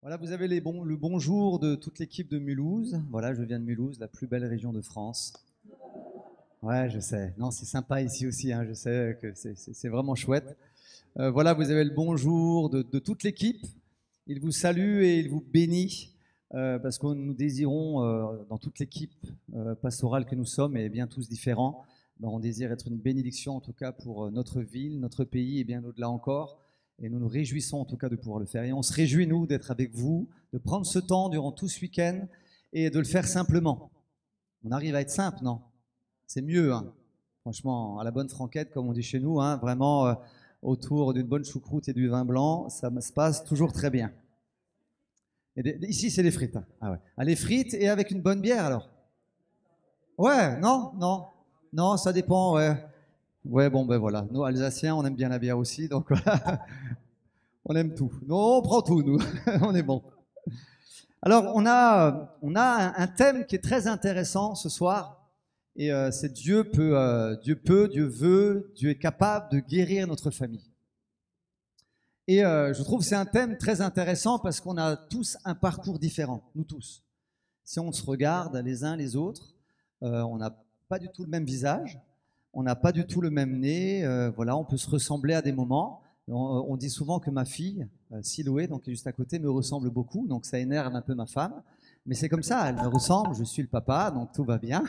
Voilà, vous avez le bonjour de toute l'équipe de Mulhouse. Voilà, je viens de Mulhouse, la plus belle région de France. Ouais, je sais. Non, c'est sympa ici aussi, hein, je sais que c'est vraiment chouette. Voilà, vous avez le bonjour de toute l'équipe. Il vous salue et il vous bénit parce que nous désirons, dans toute l'équipe pastorale que nous sommes, et bien tous différents, ben, on désire être une bénédiction en tout cas pour notre ville, notre pays et bien au-delà encore. Et nous nous réjouissons en tout cas de pouvoir le faire. Et on se réjouit, nous, d'être avec vous, de prendre ce temps durant tout ce week-end et de le faire simplement. On arrive à être simple, non? C'est mieux, hein. Franchement, à la bonne franquette, comme on dit chez nous, hein, vraiment autour d'une bonne choucroute et du vin blanc, ça se passe toujours très bien. Ici, c'est les frites, hein. Ah ouais. Ah, les frites et avec une bonne bière alors? Ouais, non, non, non, ça dépend, ouais. Ouais, bon, ben voilà. Nous, Alsaciens, on aime bien la bière aussi, donc voilà. On aime tout. Nous, on prend tout, nous. On est bon. Alors, on a un thème qui est très intéressant ce soir. Et c'est Dieu veut, Dieu est capable de guérir notre famille. Et je trouve que c'est un thème très intéressant parce qu'on a tous un parcours différent, nous tous. Si on se regarde les uns les autres, on n'a pas du tout le même visage, on n'a pas du tout le même nez, voilà, on peut se ressembler à des moments. On dit souvent que ma fille, Siloé, donc qui est juste à côté, me ressemble beaucoup, donc ça énerve un peu ma femme. Mais c'est comme ça, elle me ressemble, je suis le papa, donc tout va bien.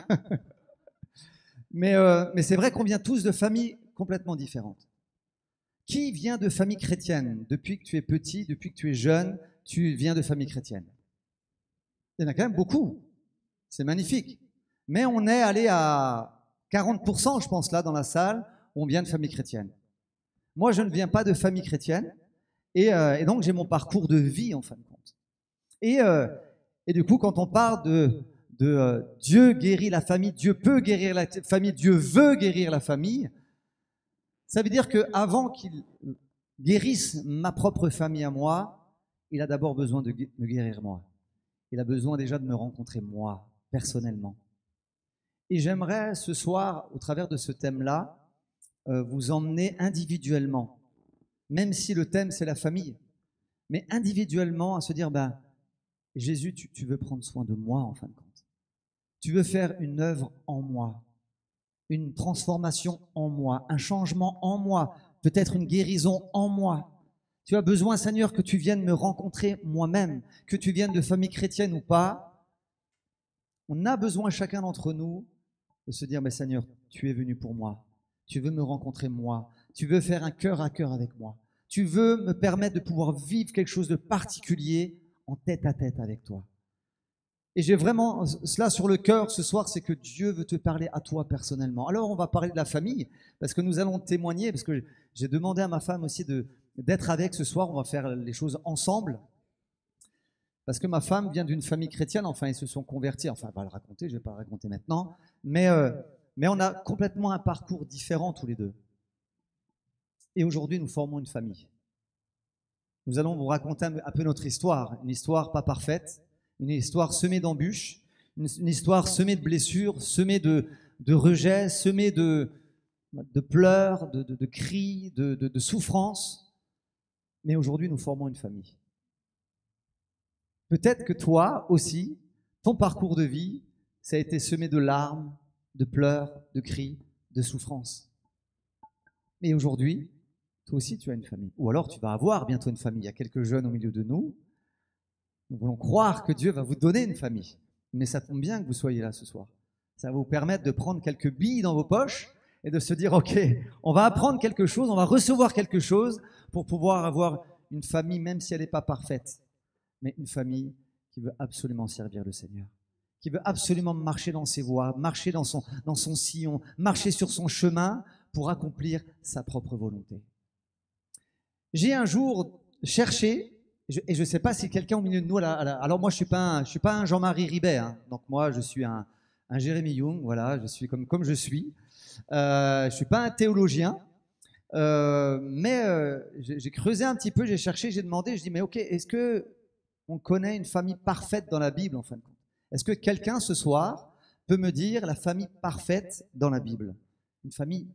Mais c'est vrai qu'on vient tous de familles complètement différentes. Qui vient de famille chrétienne? Depuis que tu es petit, depuis que tu es jeune, tu viens de famille chrétienne. Il y en a quand même beaucoup. C'est magnifique. Mais on est allé à 40%, je pense, là, dans la salle, où on vient de famille chrétienne. Moi, je ne viens pas de famille chrétienne. Et donc, j'ai mon parcours de vie, en fin de compte. Et du coup, quand on parle de Dieu guérit la famille, Dieu peut guérir la famille, Dieu veut guérir la famille, ça veut dire qu'avant qu'il guérisse ma propre famille à moi, il a d'abord besoin de me guérir moi. Il a besoin déjà de me rencontrer moi, personnellement. Et j'aimerais ce soir, au travers de ce thème-là, vous emmener individuellement, même si le thème c'est la famille, mais individuellement à se dire, ben, Jésus, tu veux prendre soin de moi en fin de compte. Tu veux faire une œuvre en moi, une transformation en moi, un changement en moi, peut-être une guérison en moi. Tu as besoin, Seigneur, que tu viennes me rencontrer moi-même, que tu viennes de famille chrétienne ou pas. On a besoin, chacun d'entre nous, de se dire, mais Seigneur, tu es venu pour moi. Tu veux me rencontrer moi. Tu veux faire un cœur à cœur avec moi. Tu veux me permettre de pouvoir vivre quelque chose de particulier en tête à tête avec toi. Et j'ai vraiment cela sur le cœur ce soir, c'est que Dieu veut te parler à toi personnellement. Alors on va parler de la famille, parce que nous allons témoigner, parce que j'ai demandé à ma femme aussi d'être avec ce soir, on va faire les choses ensemble. Parce que ma femme vient d'une famille chrétienne, enfin ils se sont convertis, enfin elle va le raconter, je ne vais pas le raconter maintenant, mais on a complètement un parcours différent tous les deux. Et aujourd'hui nous formons une famille. Nous allons vous raconter un peu notre histoire, une histoire pas parfaite, une histoire semée d'embûches, une histoire semée de blessures, semée de rejets, semée de pleurs, de cris, de souffrances. Mais aujourd'hui, nous formons une famille. Peut-être que toi aussi, ton parcours de vie, ça a été semé de larmes, de pleurs, de cris, de souffrances. Mais aujourd'hui, toi aussi, tu as une famille. Ou alors, tu vas avoir bientôt une famille. Il y a quelques jeunes au milieu de nous. Nous voulons croire que Dieu va vous donner une famille. Mais ça tombe bien que vous soyez là ce soir. Ça va vous permettre de prendre quelques billes dans vos poches et de se dire, ok, on va apprendre quelque chose, on va recevoir quelque chose pour pouvoir avoir une famille, même si elle n'est pas parfaite, mais une famille qui veut absolument servir le Seigneur, qui veut absolument marcher dans ses voies, marcher dans son sillon, marcher sur son chemin pour accomplir sa propre volonté. J'ai un jour cherché, et je ne sais pas si quelqu'un au milieu de nous, alors moi je suis pas un Jean-Marie Ribet, hein, donc moi je suis un Jérémy Young, voilà, je suis comme je suis. Je suis pas un théologien, mais j'ai creusé un petit peu, j'ai cherché, j'ai demandé, je dis mais ok, est-ce que on connaît une famille parfaite dans la Bible en fin de compte? Est-ce que quelqu'un ce soir peut me dire la famille parfaite dans la Bible? Une famille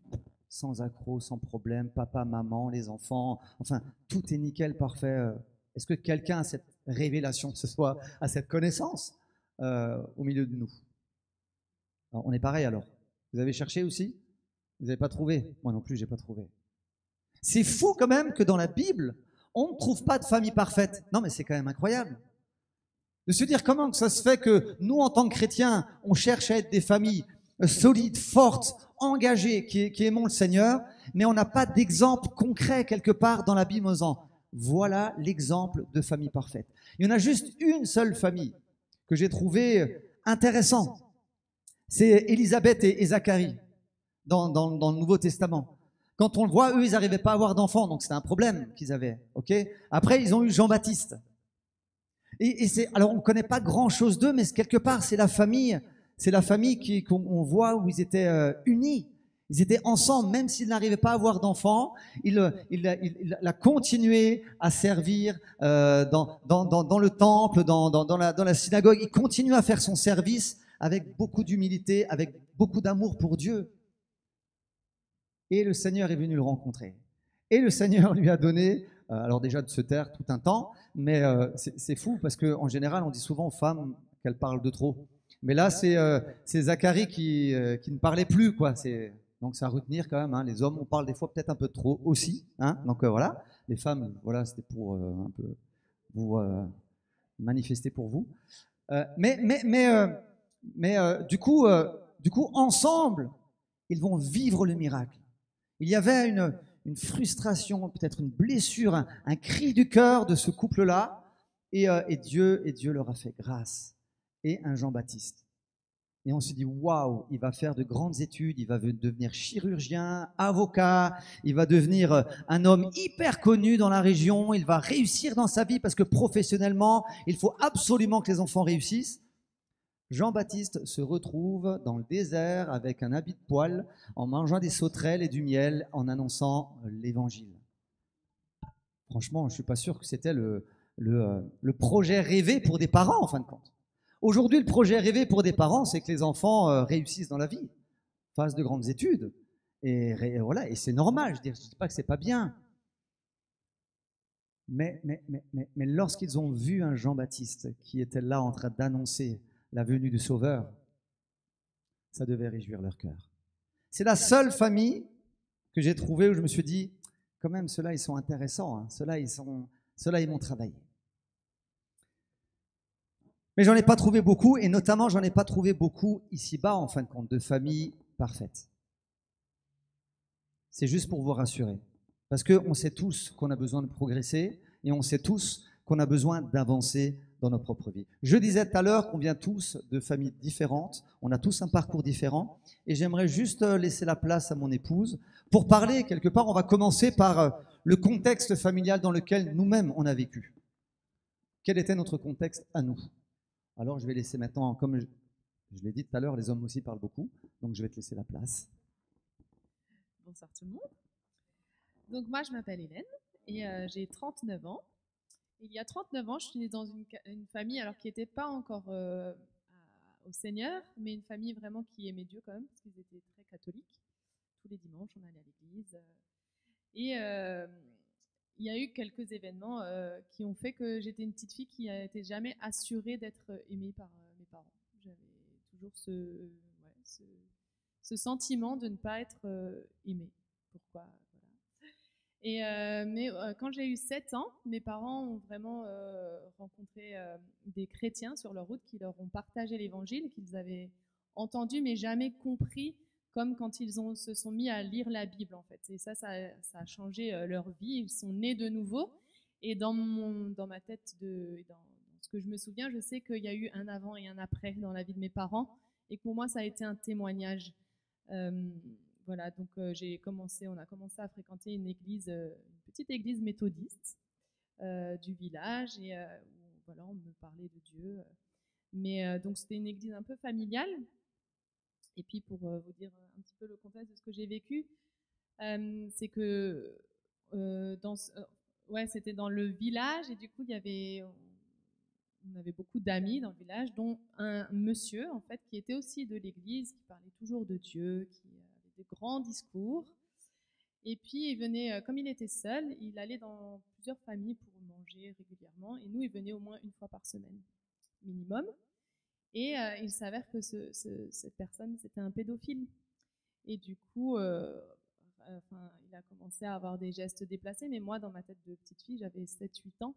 sans accroc, sans problème, papa, maman, les enfants, enfin tout est nickel, parfait. Est-ce que quelqu'un a révélation, que ce soit à cette connaissance au milieu de nous. Alors, on est pareil alors. Vous avez cherché aussi? Vous n'avez pas trouvé? Moi non plus, j'ai pas trouvé. C'est fou quand même que dans la Bible, on ne trouve pas de famille parfaite. Non, mais c'est quand même incroyable. De se dire comment que ça se fait que nous, en tant que chrétiens, on cherche à être des familles solides, fortes, engagées, qui aimons le Seigneur, mais on n'a pas d'exemple concret quelque part dans la Bible en disant, voilà l'exemple de famille parfaite. Il y en a juste une seule famille que j'ai trouvée intéressante. C'est Élisabeth et Zacharie dans le Nouveau Testament. Quand on le voit, eux, ils n'arrivaient pas à avoir d'enfants, donc c'était un problème qu'ils avaient. Okay, après, ils ont eu Jean-Baptiste. Alors, on ne connaît pas grand-chose d'eux, mais quelque part, c'est la famille qu'on voit où ils étaient unis. Ils étaient ensemble, même s'ils n'arrivaient pas à avoir d'enfants. Il a continué à servir dans le temple, dans la synagogue. Il continue à faire son service avec beaucoup d'humilité, avec beaucoup d'amour pour Dieu. Et le Seigneur est venu le rencontrer. Et le Seigneur lui a donné, alors déjà de se taire tout un temps, mais c'est fou parce qu'en général, on dit souvent aux femmes qu'elles parlent de trop. Mais là, c'est Zacharie qui ne parlait plus, quoi. Donc c'est à retenir quand même. Hein. Les hommes, on parle des fois peut-être un peu trop aussi. Hein. Donc voilà, les femmes, voilà, c'était pour un peu vous manifester pour vous. Du coup, ensemble, ils vont vivre le miracle. Il y avait une frustration, peut-être une blessure, un cri du cœur de ce couple-là, et Dieu leur a fait grâce. Et un Jean-Baptiste. Et on se dit, waouh, il va faire de grandes études, il va devenir chirurgien, avocat, il va devenir un homme hyper connu dans la région, il va réussir dans sa vie parce que professionnellement, il faut absolument que les enfants réussissent. Jean-Baptiste se retrouve dans le désert avec un habit de poil, en mangeant des sauterelles et du miel, en annonçant l'évangile. Franchement, je ne suis pas sûr que c'était le projet rêvé pour des parents, en fin de compte. Aujourd'hui, le projet rêvé pour des parents, c'est que les enfants réussissent dans la vie, fassent de grandes études. Et voilà, et c'est normal, je ne dis pas que c'est pas bien. Mais lorsqu'ils ont vu un Jean-Baptiste qui était là en train d'annoncer la venue du Sauveur, ça devait réjouir leur cœur. C'est la seule famille que j'ai trouvée où je me suis dit, quand même, ceux-là, ils sont intéressants, hein. Ceux-là, ils m'ont travaillé. Mais j'en ai pas trouvé beaucoup, et notamment, j'en ai pas trouvé beaucoup ici-bas, en fin de compte, de familles parfaites. C'est juste pour vous rassurer. Parce qu'on sait tous qu'on a besoin de progresser, et on sait tous qu'on a besoin d'avancer dans notre propre vie. Je disais tout à l'heure qu'on vient tous de familles différentes, on a tous un parcours différent, et j'aimerais juste laisser la place à mon épouse pour parler, quelque part, on va commencer par le contexte familial dans lequel nous-mêmes on a vécu. Quel était notre contexte à nous? Alors je vais laisser maintenant, comme je l'ai dit tout à l'heure, les hommes aussi parlent beaucoup, donc je vais te laisser la place. Bonsoir tout le monde. Donc moi je m'appelle Hélène et j'ai 39 ans. Il y a 39 ans, je suis née dans une famille alors qui n'était pas encore au Seigneur, mais une famille vraiment qui aimait Dieu quand même, parce qu'ils étaient très catholiques. Tous les dimanches, on allait à l'église. Et il y a eu quelques événements qui ont fait que j'étais une petite fille qui n'était jamais assurée d'être aimée par mes parents. J'avais toujours ce sentiment de ne pas être aimée. Pourquoi? Et mais quand j'ai eu 7 ans, mes parents ont vraiment rencontré des chrétiens sur leur route qui leur ont partagé l'évangile, qu'ils avaient entendu mais jamais compris, comme quand ils se sont mis à lire la Bible en fait. Et ça a changé leur vie. Ils sont nés de nouveau. Et dans ma tête, dans ce que je me souviens, je sais qu'il y a eu un avant et un après dans la vie de mes parents. Et pour moi, ça a été un témoignage. Voilà, donc on a commencé à fréquenter une petite église méthodiste du village, et où, voilà, on me parlait de Dieu. Mais donc c'était une église un peu familiale. Et puis pour vous dire un petit peu le contexte de ce que j'ai vécu, c'est que c'était dans le village, et du coup on avait beaucoup d'amis dans le village, dont un monsieur en fait qui était aussi de l'église, qui parlait toujours de Dieu, qui avait de grands discours. Et puis il venait, comme il était seul, il allait dans plusieurs familles pour manger régulièrement. Et nous, il venait au moins une fois par semaine, minimum. Et il s'avère que cette personne, c'était un pédophile. Et du coup, il a commencé à avoir des gestes déplacés. Mais moi, dans ma tête de petite fille, j'avais 7-8 ans.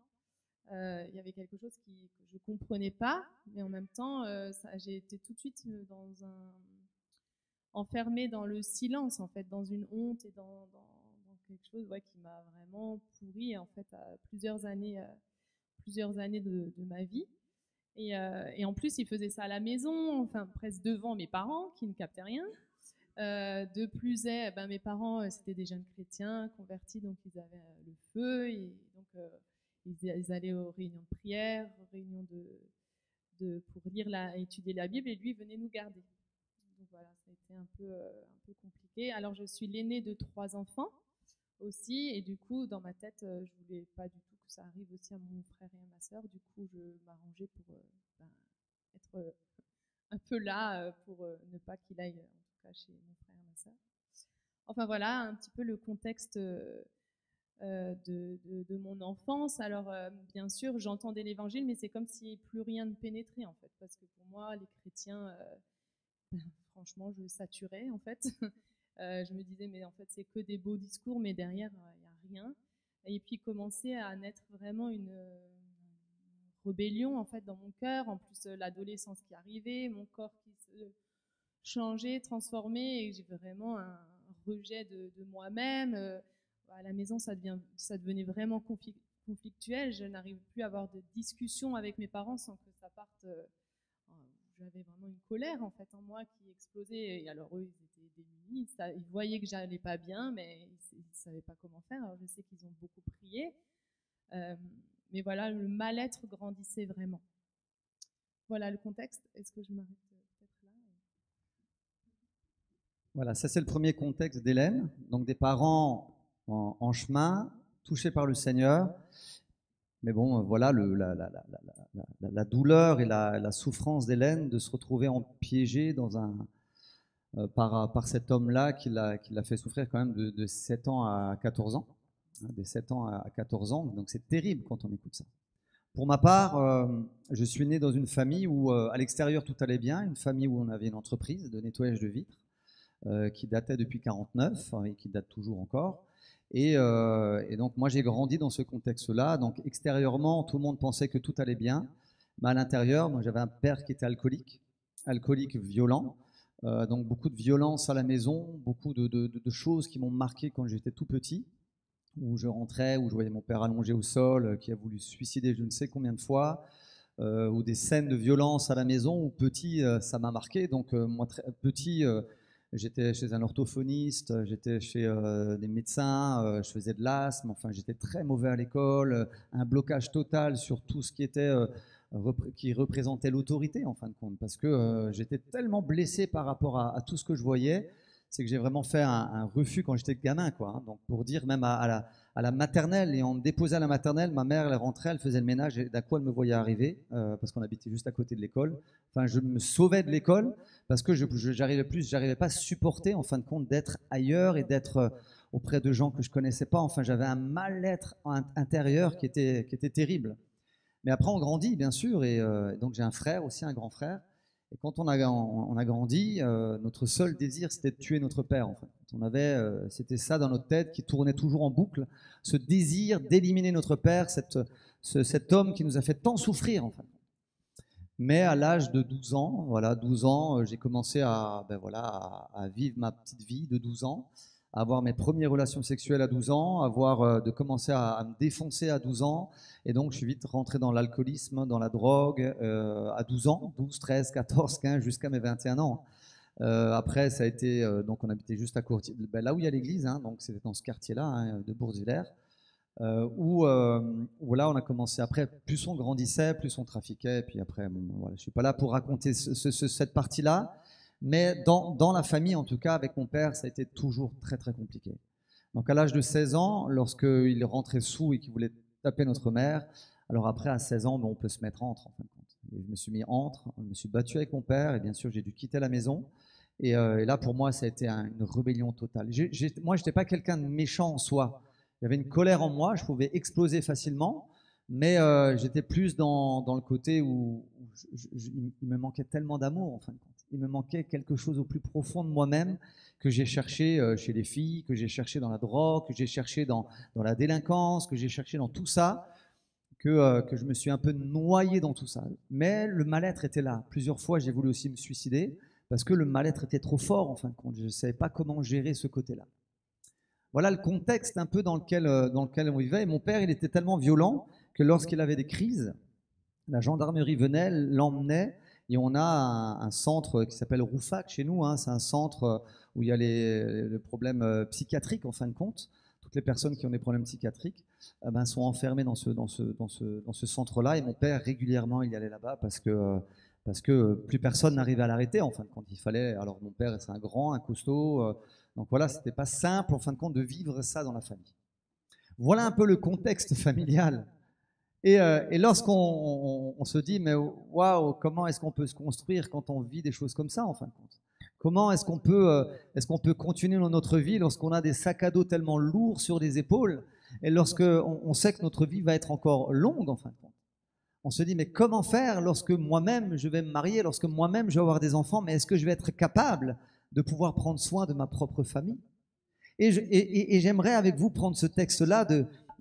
Il y avait quelque chose que je ne comprenais pas. Mais en même temps, j'ai été tout de suite enfermée dans le silence, en fait, dans une honte et dans quelque chose qui m'a vraiment pourri, en fait, à plusieurs années de ma vie. Et en plus, il faisait ça à la maison, enfin presque devant mes parents qui ne captaient rien. De plus mes parents, c'était des jeunes chrétiens convertis, donc ils avaient le feu, et donc ils allaient aux réunions de prière, aux réunions pour étudier la Bible, et lui venait nous garder. Donc voilà, ça a été un peu compliqué. Alors je suis l'aînée de 3 enfants aussi, et du coup dans ma tête, je voulais pas du tout que ça arrive aussi à mon frère et à ma sœur. Du coup, je m'arrangeais pour être un peu là pour ne pas qu'il aille, en tout cas, chez mon frère et ma sœur. Enfin voilà, un petit peu le contexte de mon enfance. Alors bien sûr, j'entendais l'évangile, mais c'est comme si plus rien ne pénétrait, en fait, parce que pour moi, les chrétiens, franchement, je saturais, en fait. Je me disais, mais en fait, c'est que des beaux discours, mais derrière, il n'y a rien. Et puis commençait à naître vraiment une rébellion, en fait, dans mon cœur. En plus, l'adolescence qui arrivait, mon corps qui se changeait, transformait, et j'ai vraiment un rejet de moi-même. À la maison, ça devenait vraiment conflictuel. Je n'arrive plus à avoir de discussion avec mes parents sans que ça parte. J'avais vraiment une colère, en fait, en moi qui explosait. Et alors eux, ils étaient démunis. Ils voyaient que j'allais pas bien, mais ils ne savaient pas comment faire. Alors je sais qu'ils ont beaucoup prié. Mais voilà, le mal-être grandissait vraiment. Voilà le contexte. Est-ce que je m'arrête peut-être là? Voilà, ça c'est le premier contexte d'Hélène. Donc des parents en chemin, touchés par le Seigneur. Mais bon, voilà la douleur et la souffrance d'Hélène de se retrouver piégée par cet homme-là qui l'a fait souffrir quand même de 7 ans à 14 ans. Des 7 ans à 14 ans, donc c'est terrible quand on écoute ça. Pour ma part, je suis né dans une famille où à l'extérieur tout allait bien, une famille où on avait une entreprise de nettoyage de vitres qui datait depuis 49 et qui date toujours encore. Et donc moi j'ai grandi dans ce contexte-là. Donc extérieurement, tout le monde pensait que tout allait bien, mais à l'intérieur, moi j'avais un père qui était alcoolique violent. Donc beaucoup de violence à la maison, beaucoup de choses qui m'ont marqué quand j'étais tout petit, où je rentrais, où je voyais mon père allongé au sol, qui a voulu se suicider je ne sais combien de fois, ou des scènes de violence à la maison, où petit, ça m'a marqué. Donc moi, très petit, j'étais chez un orthophoniste, j'étais chez des médecins, je faisais de l'asthme, enfin j'étais très mauvais à l'école, un blocage total sur tout ce qui était... qui représentait l'autorité en fin de compte, parce que j'étais tellement blessé par rapport à tout ce que je voyais, c'est que j'ai vraiment fait un refus quand j'étais gamin, quoi. Hein. Donc pour dire, même à la maternelle, et on me déposait à la maternelle, ma mère elle rentrait, elle faisait le ménage, et d'un coup elle me voyait arriver, parce qu'on habitait juste à côté de l'école. Enfin, je me sauvais de l'école, parce que j'arrivais pas à supporter en fin de compte d'être ailleurs et d'être auprès de gens que je connaissais pas. Enfin, j'avais un mal-être intérieur qui était terrible. Mais après, on grandit, bien sûr, et donc j'ai un frère aussi, un grand frère. Et quand on a grandi, notre seul désir, c'était de tuer notre père. En fait. C'était ça dans notre tête qui tournait toujours en boucle, ce désir d'éliminer notre père, cet homme qui nous a fait tant souffrir. En fait. Mais à l'âge de 12 ans, voilà, 12 ans, j'ai commencé à vivre ma petite vie de 12 ans, à avoir mes premières relations sexuelles à 12 ans, de commencer à me défoncer à 12 ans. Et donc, je suis vite rentré dans l'alcoolisme, dans la drogue à 12 ans, 12, 13, 14, 15, jusqu'à mes 21 ans. Après, ça a été, donc on habitait juste à Courtier, là où il y a l'église, hein, donc c'était dans ce quartier-là, hein, de Bourse-Villers, où là on a commencé. Après, plus on grandissait, plus on trafiquait. Et puis après, bon, voilà, je suis pas là pour raconter cette partie-là. Mais dans la famille, en tout cas, avec mon père, ça a été toujours très, très compliqué. Donc, à l'âge de 16 ans, lorsqu'il rentrait sous et qu'il voulait taper notre mère, alors après, à 16 ans, on peut se mettre entre, en fin de compte. Et je me suis mis entre, je me suis battu avec mon père, et bien sûr, j'ai dû quitter la maison. Et là, pour moi, ça a été une rébellion totale. Moi, je n'étais pas quelqu'un de méchant en soi. Il y avait une colère en moi, je pouvais exploser facilement, Mais j'étais plus dans le côté où il me manquait tellement d'amour, en fin de compte. Il me manquait quelque chose au plus profond de moi-même que j'ai cherché chez les filles, que j'ai cherché dans la drogue, que j'ai cherché dans la délinquance, que j'ai cherché dans tout ça, que je me suis un peu noyé dans tout ça. Mais le mal-être était là. Plusieurs fois, j'ai voulu aussi me suicider parce que le mal-être était trop fort, en fin de compte. Je ne savais pas comment gérer ce côté-là. Voilà le contexte un peu dans lequel on vivait. Et mon père, il était tellement violent que lorsqu'il avait des crises, la gendarmerie venait, l'emmenait, et on a un centre qui s'appelle Roufac chez nous. Hein. C'est un centre où il y a les problèmes psychiatriques, en fin de compte. Toutes les personnes qui ont des problèmes psychiatriques sont enfermées dans ce centre-là. Et mon père, régulièrement, il y allait là-bas parce que plus personne n'arrivait à l'arrêter, en fin de compte. Il fallait. Alors, mon père, c'est un costaud. Donc voilà, c'était pas simple, en fin de compte, de vivre ça dans la famille. Voilà un peu le contexte familial. Et lorsqu'on se dit, mais waouh, comment est-ce qu'on peut se construire quand on vit des choses comme ça, en fin de compte? Comment est-ce qu'on peut continuer dans notre vie lorsqu'on a des sacs à dos tellement lourds sur les épaules et lorsqu'on sait que notre vie va être encore longue, en fin de compte? On se dit, mais comment faire lorsque moi-même je vais me marier, lorsque moi-même je vais avoir des enfants, mais est-ce que je vais être capable de pouvoir prendre soin de ma propre famille? Et j'aimerais avec vous prendre ce texte-là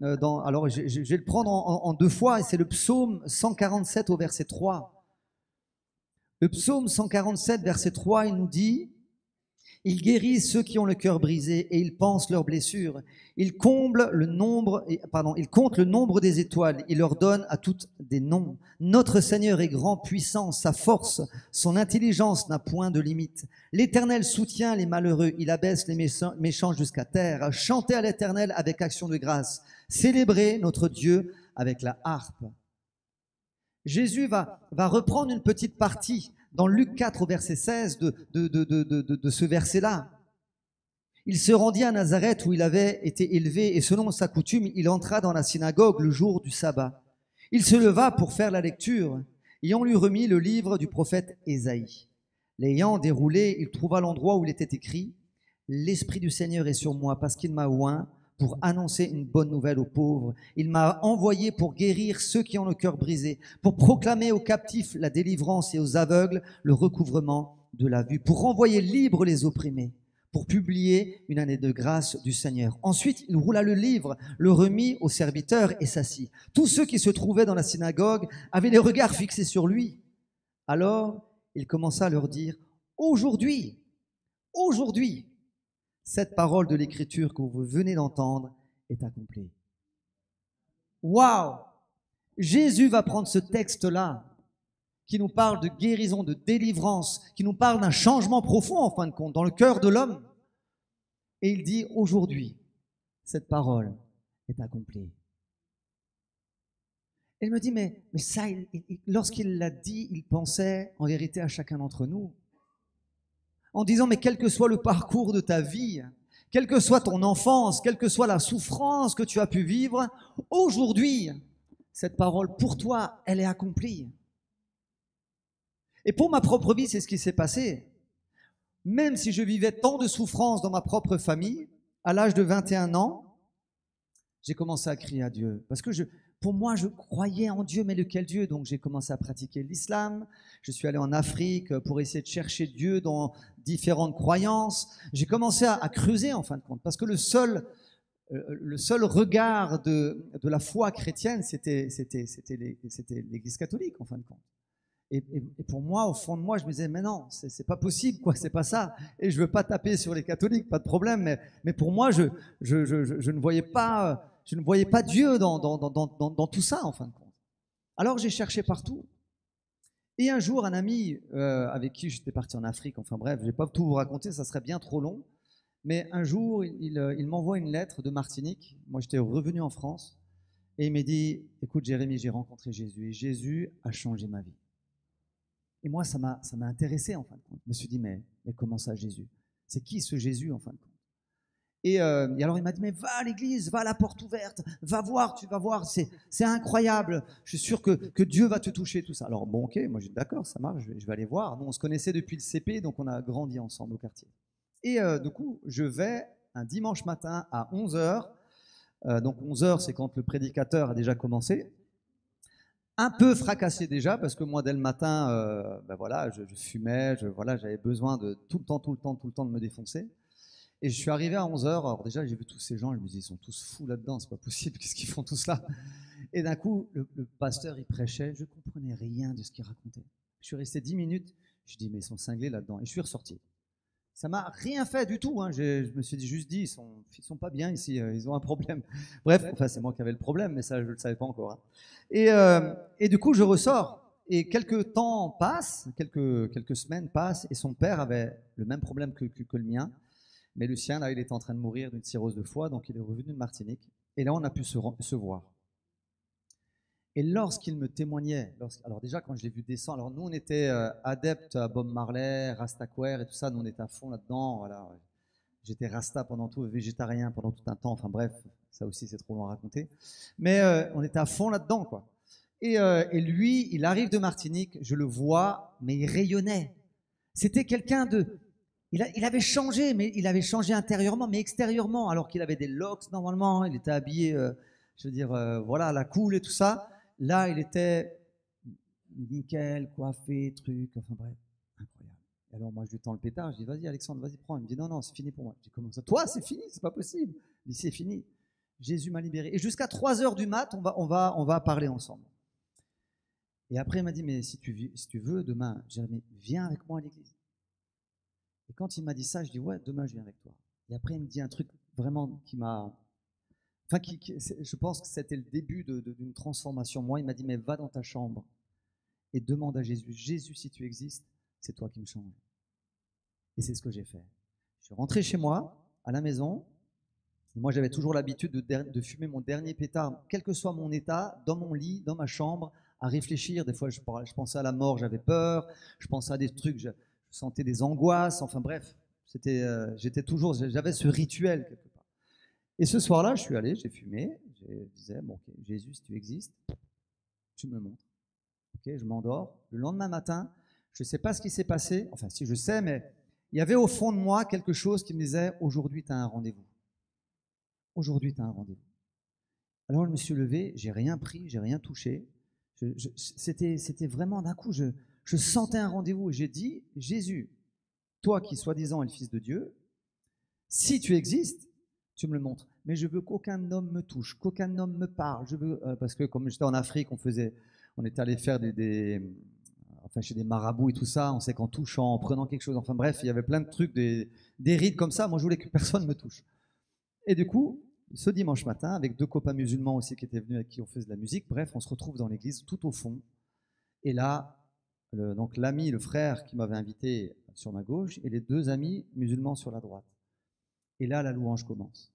alors je vais le prendre en deux fois, et c'est le psaume 147 au verset 3. Le psaume 147, verset 3, il nous dit: il guérit ceux qui ont le cœur brisé et il pense leurs blessures. Il compte le nombre des étoiles. Il leur donne à toutes des noms. Notre Seigneur est grand, puissant, sa force, son intelligence n'a point de limite. L'Éternel soutient les malheureux. Il abaisse les méchants jusqu'à terre. Chantez à l'Éternel avec action de grâce. Célébrez notre Dieu avec la harpe. Jésus va reprendre une petite partie dans Luc 4 au verset 16 de ce verset-là. Il se rendit à Nazareth où il avait été élevé et selon sa coutume, il entra dans la synagogue le jour du sabbat. Il se leva pour faire la lecture et on lui remit le livre du prophète Ésaïe. L'ayant déroulé, il trouva l'endroit où il était écrit: « L'Esprit du Seigneur est sur moi parce qu'il m'a oint pour annoncer une bonne nouvelle aux pauvres. Il m'a envoyé pour guérir ceux qui ont le cœur brisé, pour proclamer aux captifs la délivrance et aux aveugles le recouvrement de la vue, pour renvoyer libres les opprimés, pour publier une année de grâce du Seigneur. » Ensuite, il roula le livre, le remit aux serviteurs et s'assit. Tous ceux qui se trouvaient dans la synagogue avaient les regards fixés sur lui. Alors, il commença à leur dire: « Aujourd'hui, cette parole de l'Écriture que vous venez d'entendre est accomplie. » Waouh! Jésus va prendre ce texte-là, qui nous parle de guérison, de délivrance, qui nous parle d'un changement profond, en fin de compte, dans le cœur de l'homme. Et il dit: aujourd'hui, cette parole est accomplie. Et il me dit, mais ça, lorsqu'il l'a dit, il pensait en vérité à chacun d'entre nous. En disant, mais quel que soit le parcours de ta vie, quelle que soit ton enfance, quelle que soit la souffrance que tu as pu vivre, aujourd'hui, cette parole pour toi, elle est accomplie. Et pour ma propre vie, c'est ce qui s'est passé. Même si je vivais tant de souffrances dans ma propre famille, à l'âge de 21 ans, j'ai commencé à crier à Dieu. Parce que pour moi, je croyais en Dieu, mais lequel Dieu? Donc j'ai commencé à pratiquer l'islam. Je suis allé en Afrique pour essayer de chercher Dieu dans différentes croyances. J'ai commencé à creuser, en fin de compte, parce que le seul regard de la foi chrétienne, c'était l'Église catholique, en fin de compte. Et pour moi, au fond de moi, je me disais, mais non, c'est pas possible, quoi, c'est pas ça. Et je veux pas taper sur les catholiques, pas de problème, mais pour moi, je ne voyais pas Dieu dans tout ça, en fin de compte. Alors j'ai cherché partout. Et un jour, un ami avec qui j'étais parti en Afrique, enfin bref, je vais pas tout vous raconter, ça serait bien trop long. Mais un jour, il m'envoie une lettre de Martinique. Moi, j'étais revenu en France. Et il m'a dit, écoute Jérémy, j'ai rencontré Jésus. Et Jésus a changé ma vie. Et moi, ça m'a intéressé, en fin de compte. Je me suis dit, mais comment ça, Jésus? C'est qui ce Jésus, en fin de compte? Et alors, il m'a dit, mais va à l'église, va à la porte ouverte, va voir, tu vas voir, c'est incroyable. Je suis sûr que Dieu va te toucher, tout ça. Alors, bon, ok, moi, j'ai dit, d'accord, ça marche, je vais aller voir. Nous, on se connaissait depuis le CP, donc on a grandi ensemble au quartier. Et du coup, je vais un dimanche matin à 11h. Donc 11h, c'est quand le prédicateur a déjà commencé. un peu fracassé déjà, parce que moi, dès le matin, ben voilà, je fumais, voilà, j'avais besoin de tout le temps de me défoncer. Et je suis arrivé à 11 heures. Alors déjà, j'ai vu tous ces gens, je me dis, ils sont tous fous là-dedans, c'est pas possible, qu'est-ce qu'ils font tous là? Et d'un coup, le pasteur, il prêchait, je comprenais rien de ce qu'il racontait. Je suis resté 10 minutes, je dis, mais ils sont cinglés là-dedans. Et je suis ressorti. Ça m'a rien fait du tout. Hein. Je me suis juste dit, ils sont pas bien ici, ils ont un problème. Bref, enfin, c'est moi qui avais le problème, mais ça, je le savais pas encore. Hein. Et du coup, je ressors. Et quelques temps passent, quelques semaines passent, et son père avait le même problème que le mien. Mais le sien, là, il était en train de mourir d'une cirrhose de foie, donc il est revenu de Martinique. Et là, on a pu se voir. Et lorsqu'il me témoignait, alors déjà quand je l'ai vu descendre, alors nous on était adeptes à Bob Marley, Rastaquaire et tout ça, nous on était à fond là-dedans. Voilà. J'étais Rasta pendant tout, végétarien pendant tout un temps, enfin bref, ça aussi c'est trop long à raconter. Mais on était à fond là-dedans quoi. Et lui, il arrive de Martinique, je le vois, mais il rayonnait. C'était quelqu'un de... Il avait changé, mais il avait changé intérieurement, mais extérieurement, alors qu'il avait des locks normalement, il était habillé, je veux dire, voilà, à la cool et tout ça. Là, il était nickel, coiffé, truc, enfin bref, incroyable. Et alors moi, je lui tends le pétard, je dis, vas-y Alexandre, vas-y, prends. Il me dit, non, c'est fini pour moi. Je dis, comment ça? Toi, c'est fini, c'est pas possible. Il dit, c'est fini. Jésus m'a libéré. Et jusqu'à 3 heures du mat, on va parler ensemble. Et après, il m'a dit, mais si tu veux, demain, Jérémy, viens avec moi à l'église. Et quand il m'a dit ça, je dis, ouais, demain, je viens avec toi. Et après, il me dit un truc vraiment qui m'a... Enfin, je pense que c'était le début d'une transformation. Moi, il m'a dit, mais va dans ta chambre et demande à Jésus, Jésus, si tu existes, c'est toi qui me changes. Et c'est ce que j'ai fait. Je suis rentré chez moi, à la maison. Et moi, j'avais toujours l'habitude de fumer mon dernier pétard, quel que soit mon état, dans mon lit, dans ma chambre, à réfléchir. Des fois, je pensais à la mort, j'avais peur. Je pensais à des trucs, je sentais des angoisses. Enfin bref, j'avais ce rituel quelque part. Et ce soir-là, je suis allé, j'ai fumé, je disais, bon, okay, Jésus, si tu existes, tu me le montres. Okay, je m'endors. Le lendemain matin, je ne sais pas ce qui s'est passé, enfin si je sais, mais il y avait au fond de moi quelque chose qui me disait, aujourd'hui, tu as un rendez-vous. Aujourd'hui, tu as un rendez-vous. Alors je me suis levé, j'ai rien pris, j'ai rien touché. C'était vraiment d'un coup, je sentais un rendez-vous et j'ai dit, Jésus, toi qui soi-disant es le Fils de Dieu, si tu existes, tu me le montres. Mais je veux qu'aucun homme me touche, qu'aucun homme me parle. Je veux, parce que comme j'étais en Afrique, on était allé faire enfin chez des marabouts et tout ça. On sait qu'en touchant, en prenant quelque chose, enfin bref, il y avait plein de trucs, des rites comme ça. Moi, je voulais que personne me touche. Et du coup, ce dimanche matin, avec 2 copains musulmans aussi qui étaient venus avec qui on faisait de la musique, bref, on se retrouve dans l'église tout au fond. Et là, donc l'ami, le frère qui m'avait invité sur ma gauche et les 2 amis musulmans sur la droite. Et là, la louange commence.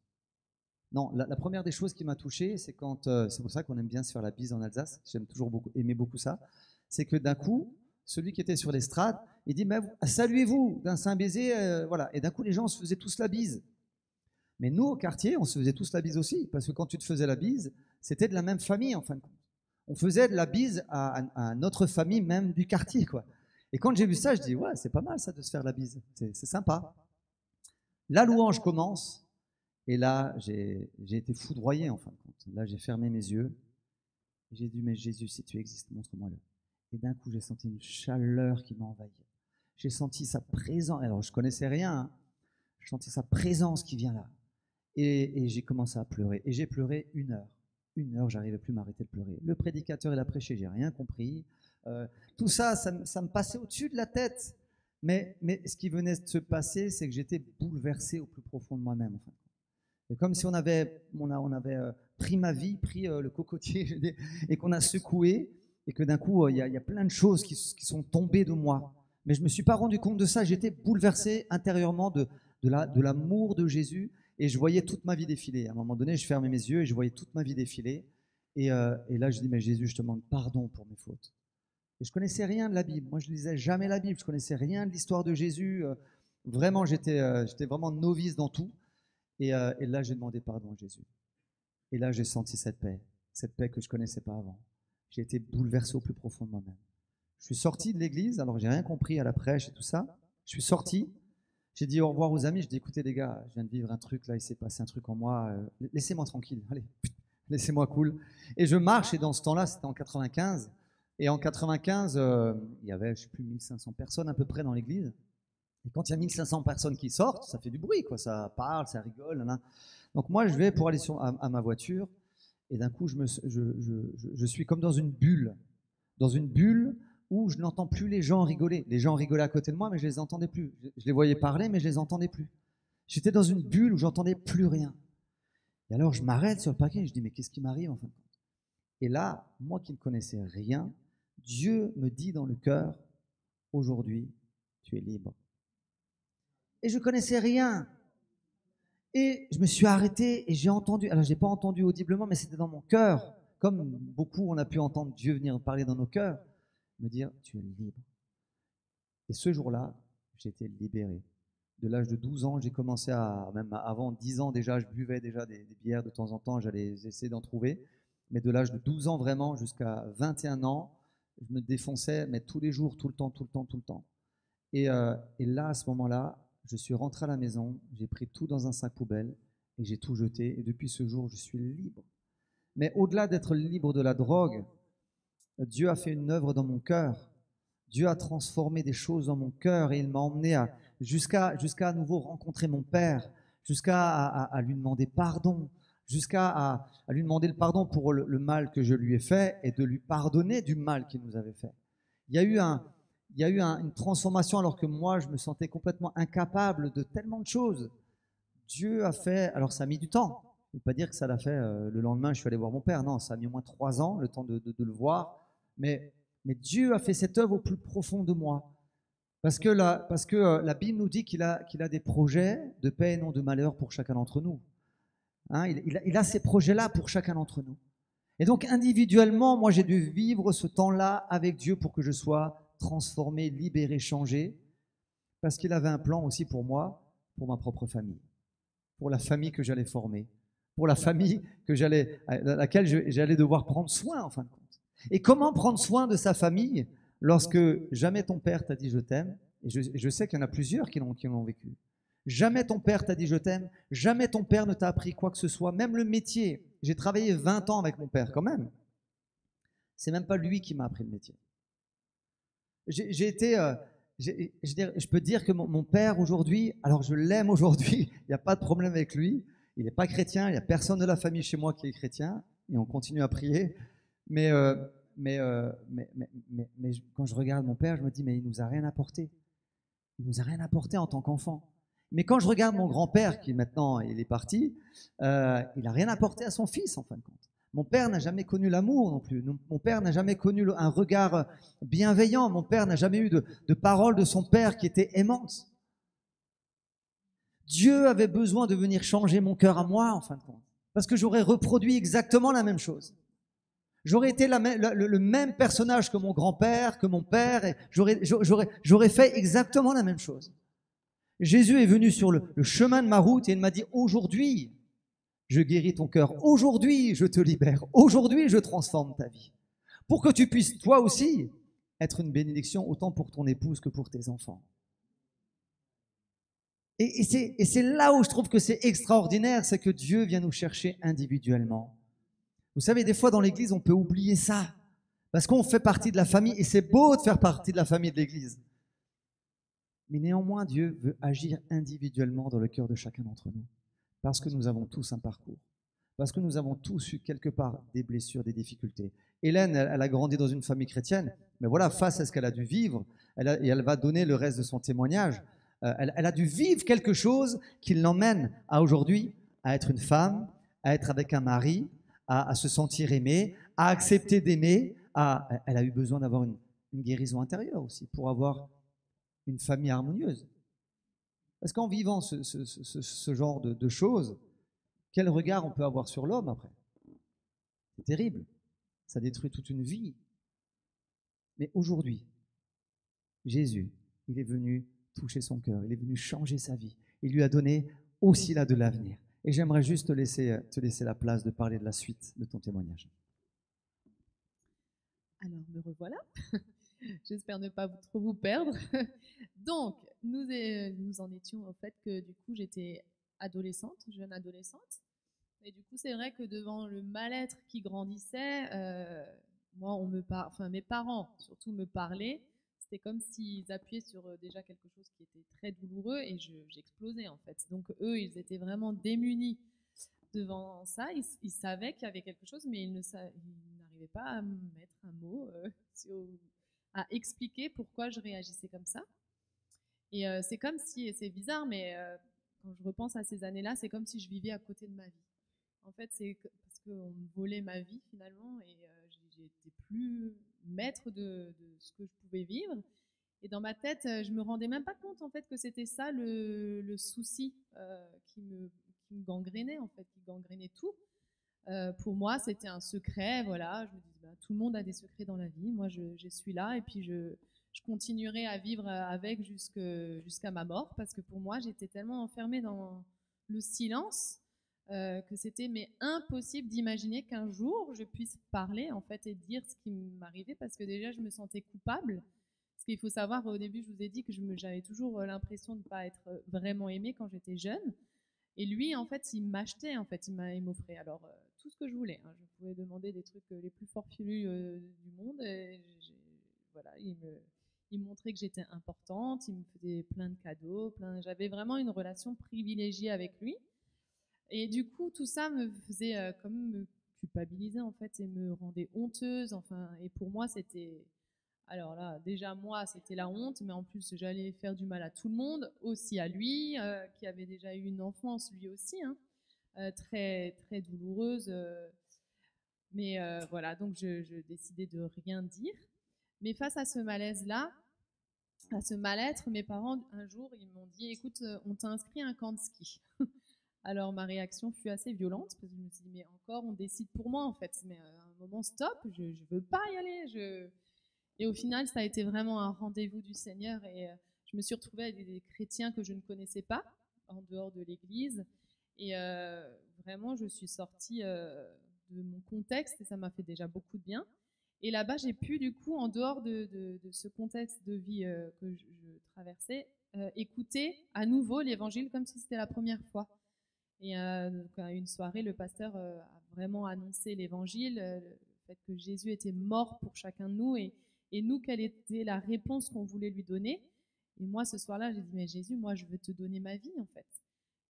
Non, la première des choses qui m'a touché, c'est quand, c'est pour ça qu'on aime bien se faire la bise en Alsace, j'aime toujours aimer beaucoup ça, c'est que d'un coup, celui qui était sur l'estrade, il dit, mais saluez-vous d'un saint baiser, voilà. Et d'un coup, les gens se faisaient tous la bise. Mais nous, au quartier, on se faisait tous la bise aussi, parce que quand tu te faisais la bise, c'était de la même famille, en fin de compte. On faisait de la bise à notre famille, même du quartier, quoi. Et quand j'ai vu ça, je dis, ouais, c'est pas mal ça de se faire la bise, c'est sympa. La louange commence, et là, j'ai été foudroyé, en fin de compte. Là, j'ai fermé mes yeux, et j'ai dit, mais Jésus, si tu existes, montre-moi-le. Et d'un coup, j'ai senti une chaleur qui m'a envahi. J'ai senti sa présence, alors je connaissais rien, hein. Je sentais sa présence qui vient là. Et j'ai commencé à pleurer. Et j'ai pleuré 1 heure. 1 heure, j'arrivais plus à m'arrêter de pleurer. Le prédicateur, il a prêché, j'ai rien compris. Tout ça, ça me passait au-dessus de la tête. Mais ce qui venait de se passer, c'est que j'étais bouleversé au plus profond de moi-même. Enfin. Et comme si on avait pris ma vie, pris le cocotier, et qu'on a secoué, et que d'un coup, il y a plein de choses qui sont tombées de moi. Mais je ne me suis pas rendu compte de ça. J'étais bouleversé intérieurement de l'amour de Jésus. Et je voyais toute ma vie défiler. À un moment donné, je fermais mes yeux et je voyais toute ma vie défiler. Et là, je dis, mais Jésus, je te demande pardon pour mes fautes. Et je connaissais rien de la Bible. Moi, je ne lisais jamais la Bible. Je connaissais rien de l'histoire de Jésus. Vraiment, j'étais vraiment novice dans tout. Et là, j'ai demandé pardon à Jésus. Et là, j'ai senti cette paix que je ne connaissais pas avant. J'ai été bouleversé au plus profond de moi-même. Je suis sorti de l'église, alors j'ai rien compris à la prêche et tout ça. Je suis sorti. J'ai dit au revoir aux amis, je dis écoutez les gars, je viens de vivre un truc là, il s'est passé un truc en moi, laissez-moi tranquille, allez, laissez-moi cool. Et je marche, et dans ce temps-là, c'était en 95. Et en 95, il y avait, je ne sais plus, 1500 personnes à peu près dans l'église. Et quand il y a 1500 personnes qui sortent, ça fait du bruit, quoi. Ça parle, ça rigole. Là, là. Donc moi, je vais pour aller à ma voiture, et d'un coup, je suis comme dans une bulle où je n'entends plus les gens rigoler. Les gens rigolaient à côté de moi, mais je les entendais plus. Je les voyais parler, mais je les entendais plus. J'étais dans une bulle où j'entendais plus rien. Et alors, je m'arrête sur le parking et je dis, mais qu'est-ce qui m'arrive en fin de compte? Et là, moi qui ne connaissais rien, Dieu me dit dans le cœur, aujourd'hui, tu es libre. Et je ne connaissais rien. Et je me suis arrêté et j'ai entendu, alors je n'ai pas entendu audiblement, mais c'était dans mon cœur, comme beaucoup on a pu entendre Dieu venir parler dans nos cœurs, me dire, tu es libre. Et ce jour-là, j'ai été libéré. De l'âge de 12 ans, j'ai commencé même avant 10 ans déjà, je buvais déjà des bières de temps en temps, j'allais essayer d'en trouver. Mais de l'âge de 12 ans vraiment jusqu'à 21 ans, je me défonçais, mais tous les jours, tout le temps, tout le temps, tout le temps. Et là, à ce moment-là, je suis rentré à la maison, j'ai pris tout dans un sac poubelle et j'ai tout jeté. Et depuis ce jour, je suis libre. Mais au-delà d'être libre de la drogue, Dieu a fait une œuvre dans mon cœur. Dieu a transformé des choses dans mon cœur et il m'a emmené jusqu'à à nouveau rencontrer mon Père, à lui demander pardon, à lui demander le pardon pour le mal que je lui ai fait et de lui pardonner du mal qu'il nous avait fait. Il y a eu une transformation alors que moi, je me sentais complètement incapable de tellement de choses. Dieu a fait, alors ça a mis du temps. Je ne veux pas dire que ça l'a fait le lendemain, je suis allé voir mon père. Non, ça a mis au moins 3 ans, le temps de le voir. Mais Dieu a fait cette œuvre au plus profond de moi. Parce que la Bible nous dit qu'il a des projets de paix et non de malheur pour chacun d'entre nous. Hein, il a ces projets-là pour chacun d'entre nous. Et donc individuellement, moi j'ai dû vivre ce temps-là avec Dieu pour que je sois transformé, libéré, changé. Parce qu'il avait un plan aussi pour moi, pour ma propre famille. Pour la famille que j'allais former, pour la famille à laquelle j'allais devoir prendre soin en fin de compte. Et comment prendre soin de sa famille lorsque jamais ton père t'a dit je t'aime, et je sais qu'il y en a plusieurs qui l'ont vécu. Jamais ton père t'a dit je t'aime, jamais ton père ne t'a appris quoi que ce soit, même le métier. J'ai travaillé 20 ans avec mon père quand même. C'est même pas lui qui m'a appris le métier. J'ai été... je peux dire que mon père aujourd'hui, alors je l'aime aujourd'hui, il n'y a pas de problème avec lui, il n'est pas chrétien, il n'y a personne de la famille chez moi qui est chrétien, et on continue à prier, mais quand je regarde mon père, je me dis, mais il nous a rien apporté, il nous a rien apporté en tant qu'enfant. Mais quand je regarde mon grand-père, qui maintenant il est parti, il n'a rien apporté à son fils en fin de compte. Mon père n'a jamais connu l'amour non plus. Mon père n'a jamais connu un regard bienveillant. Mon père n'a jamais eu de paroles de son père qui étaient aimantes. Dieu avait besoin de venir changer mon cœur à moi, en fin de compte. Parce que j'aurais reproduit exactement la même chose. J'aurais été le même personnage que mon grand-père, que mon père, et j'aurais fait exactement la même chose. Jésus est venu sur le chemin de ma route et il m'a dit, aujourd'hui, je guéris ton cœur. Aujourd'hui, je te libère. Aujourd'hui, je transforme ta vie. Pour que tu puisses, toi aussi, être une bénédiction autant pour ton épouse que pour tes enfants. Et c'est là où je trouve que c'est extraordinaire, c'est que Dieu vient nous chercher individuellement. Vous savez, des fois dans l'église, on peut oublier ça. Parce qu'on fait partie de la famille, et c'est beau de faire partie de la famille de l'église. Mais néanmoins, Dieu veut agir individuellement dans le cœur de chacun d'entre nous. Parce que nous avons tous un parcours. Parce que nous avons tous eu quelque part des blessures, des difficultés. Hélène, elle a grandi dans une famille chrétienne, mais voilà, face à ce qu'elle a dû vivre, et elle va donner le reste de son témoignage, elle a dû vivre quelque chose qui l'emmène à aujourd'hui à être une femme, à être avec un mari, à se sentir aimée, à accepter d'aimer. Elle a eu besoin d'avoir une guérison intérieure aussi pour avoir une famille harmonieuse. Parce qu'en vivant ce genre de choses, quel regard on peut avoir sur l'homme après? C'est terrible. Ça détruit toute une vie. Mais aujourd'hui, Jésus, il est venu toucher son cœur, il est venu changer sa vie. Il lui a donné aussi là de l'avenir. Et j'aimerais juste te laisser la place de parler de la suite de ton témoignage. Alors, me revoilà. J'espère ne pas trop vous perdre. Donc, nous en étions au fait que du coup, j'étais adolescente, jeune adolescente. Et du coup, c'est vrai que devant le mal-être qui grandissait, moi, enfin mes parents surtout me parlaient. C'était comme s'ils appuyaient sur déjà quelque chose qui était très douloureux et j'explosais en fait. Donc eux, ils étaient vraiment démunis devant ça. Ils savaient qu'il y avait quelque chose, mais ils n'arrivaient pas à mettre un mot, à expliquer pourquoi je réagissais comme ça. Et c'est comme si, c'est bizarre, mais quand je repense à ces années-là, c'est comme si je vivais à côté de ma vie. En fait, parce qu'on me volait ma vie finalement et j'étais plus maître de ce que je pouvais vivre. Et dans ma tête, je me rendais même pas compte en fait que c'était ça le souci qui me gangrénait en fait, qui gangrénait tout. Pour moi, c'était un secret, voilà. Je me dis, bah, tout le monde a des secrets dans la vie. Moi, je suis là et puis je continuerai à vivre avec jusqu'à ma mort parce que pour moi, j'étais tellement enfermée dans le silence que c'était mais impossible d'imaginer qu'un jour je puisse parler en fait et dire ce qui m'arrivait parce que déjà je me sentais coupable. Parce qu'il faut savoir, au début, je vous ai dit que j'avais toujours l'impression de ne pas être vraiment aimée quand j'étais jeune. Et lui, en fait, il m'achetait, en fait, il m'offrait alors tout ce que je voulais. Hein. Je pouvais demander des trucs les plus forfilus du monde. Et voilà, il me montrait que j'étais importante, il me faisait plein de cadeaux, j'avais vraiment une relation privilégiée avec lui. Et du coup, tout ça me faisait comme me culpabiliser en fait et me rendait honteuse. Enfin, et pour moi, c'était alors là, déjà moi, c'était la honte, mais en plus, j'allais faire du mal à tout le monde, aussi à lui, qui avait déjà eu une enfance lui aussi, hein, très très douloureuse. Mais voilà, donc je décidais de rien dire. Mais face à ce malaise-là, à ce mal-être, mes parents un jour ils m'ont dit, écoute, on t'a inscrit à un camp de ski. Alors ma réaction fut assez violente parce que je me suis dit mais encore on décide pour moi en fait. Mais à un moment stop, je veux pas y aller. Et au final, ça a été vraiment un rendez-vous du Seigneur et je me suis retrouvée avec des chrétiens que je ne connaissais pas en dehors de l'église. Et vraiment, je suis sortie de mon contexte et ça m'a fait déjà beaucoup de bien. Et là-bas, j'ai pu, du coup, en dehors de ce contexte de vie que je traversais, écouter à nouveau l'évangile comme si c'était la première fois. Et donc, à une soirée, le pasteur a vraiment annoncé l'évangile, le fait que Jésus était mort pour chacun de nous et nous, quelle était la réponse qu'on voulait lui donner. Et moi, ce soir-là, j'ai dit, mais Jésus, moi, je veux te donner ma vie, en fait.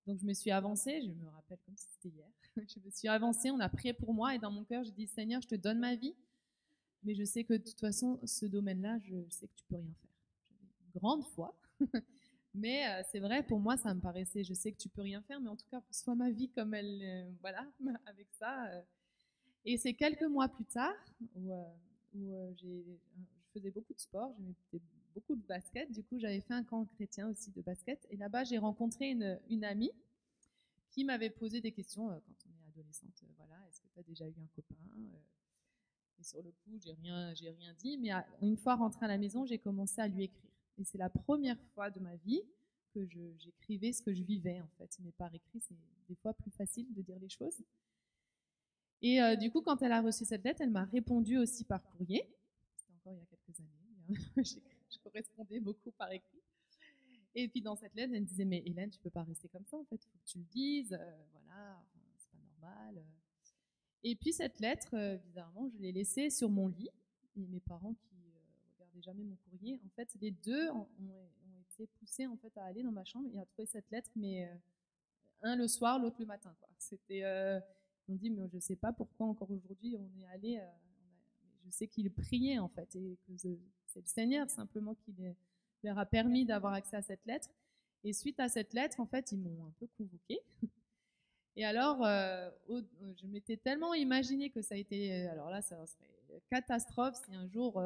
Donc, je me suis avancée, je me rappelle comme si c'était hier. Je me suis avancée, on a prié pour moi et dans mon cœur, j'ai dit, Seigneur, je te donne ma vie, mais je sais que de toute façon, ce domaine-là, je sais que tu peux rien faire. J'avais une grande foi. Mais c'est vrai, pour moi, ça me paraissait, je sais que tu peux rien faire, mais en tout cas, reçois ma vie comme elle, voilà, avec ça. Et c'est quelques mois plus tard où je faisais beaucoup de sport, j'aimais beaucoup de basket. Du coup, j'avais fait un camp chrétien aussi de basket. Et là-bas, j'ai rencontré une amie qui m'avait posé des questions quand on est adolescente. Voilà, est-ce que tu as déjà eu un copain Et sur le coup, j'ai rien dit. Mais une fois rentrée à la maison, j'ai commencé à lui écrire. Et c'est la première fois de ma vie que j'écrivais ce que je vivais en fait. Mais par écrit, c'est des fois plus facile de dire les choses. Et du coup, quand elle a reçu cette lettre, elle m'a répondu aussi par courrier. C'était encore il y a quelques années. Je correspondais beaucoup par écrit. Et puis dans cette lettre, elle me disait mais Hélène, tu peux pas rester comme ça en fait. Il faut que tu le dises. Voilà, c'est pas normal. Et puis cette lettre, bizarrement, je l'ai laissée sur mon lit. Et mes parents qui regardaient jamais mon courrier, en fait, les deux ont été poussés en fait à aller dans ma chambre et à trouver cette lettre, mais un le soir, l'autre le matin. Quoi. C'était, ils m'ont dit, mais je sais pas pourquoi encore aujourd'hui on est allé. Je sais qu'ils priaient en fait et que c'est le Seigneur simplement qui leur a permis d'avoir accès à cette lettre. Et suite à cette lettre, en fait, ils m'ont un peu convoquée. Et alors, je m'étais tellement imaginé que ça a été, alors là, ça serait catastrophe si un jour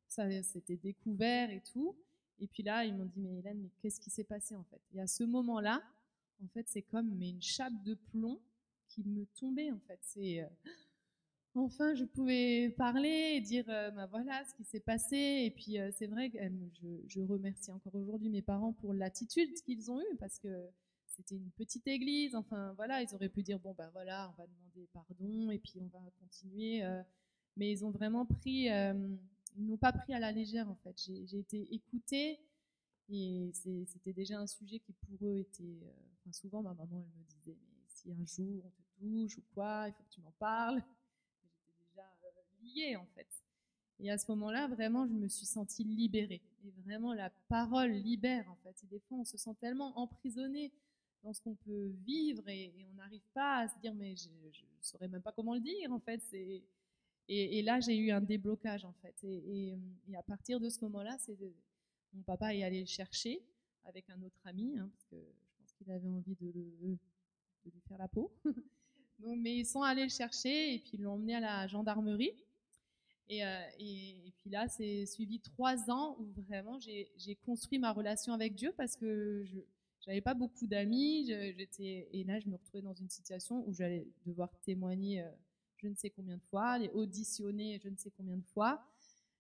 ça s'était découvert et tout. Et puis là, ils m'ont dit, mais Hélène, mais qu'est-ce qui s'est passé en fait? Et à ce moment-là, en fait, c'est comme mais une chape de plomb qui me tombait en fait. C'est enfin, je pouvais parler et dire, bah voilà ce qui s'est passé. Et puis c'est vrai que je remercie encore aujourd'hui mes parents pour l'attitude qu'ils ont eue parce que c'était une petite église. Enfin voilà, ils auraient pu dire bon ben voilà, on va demander pardon et puis on va continuer. Mais ils ont vraiment pris, ils n'ont pas pris à la légère en fait. J'ai été écoutée et c'était déjà un sujet qui pour eux était. Enfin souvent ma maman elle me disait mais si un jour on te touches ou quoi, il faut que tu m'en parles. J'étais déjà liée en fait. Et à ce moment-là, vraiment, je me suis sentie libérée. Et vraiment, la parole libère en fait. Et des fois, on se sent tellement emprisonné dans ce qu'on peut vivre et on n'arrive pas à se dire mais je ne saurais même pas comment le dire en fait. Et là, j'ai eu un déblocage en fait. Et à partir de ce moment-là, mon papa est allé le chercher avec un autre ami, hein, parce que je pense qu'il avait envie de lui faire la peau. Donc, mais ils sont allés le chercher et puis ils l'ont emmené à la gendarmerie. Et puis là, c'est suivi 3 ans où vraiment j'ai construit ma relation avec Dieu parce que je n'avais pas beaucoup d'amis. Et là, je me retrouvais dans une situation où j'allais devoir témoigner je ne sais combien de fois, aller auditionner je ne sais combien de fois.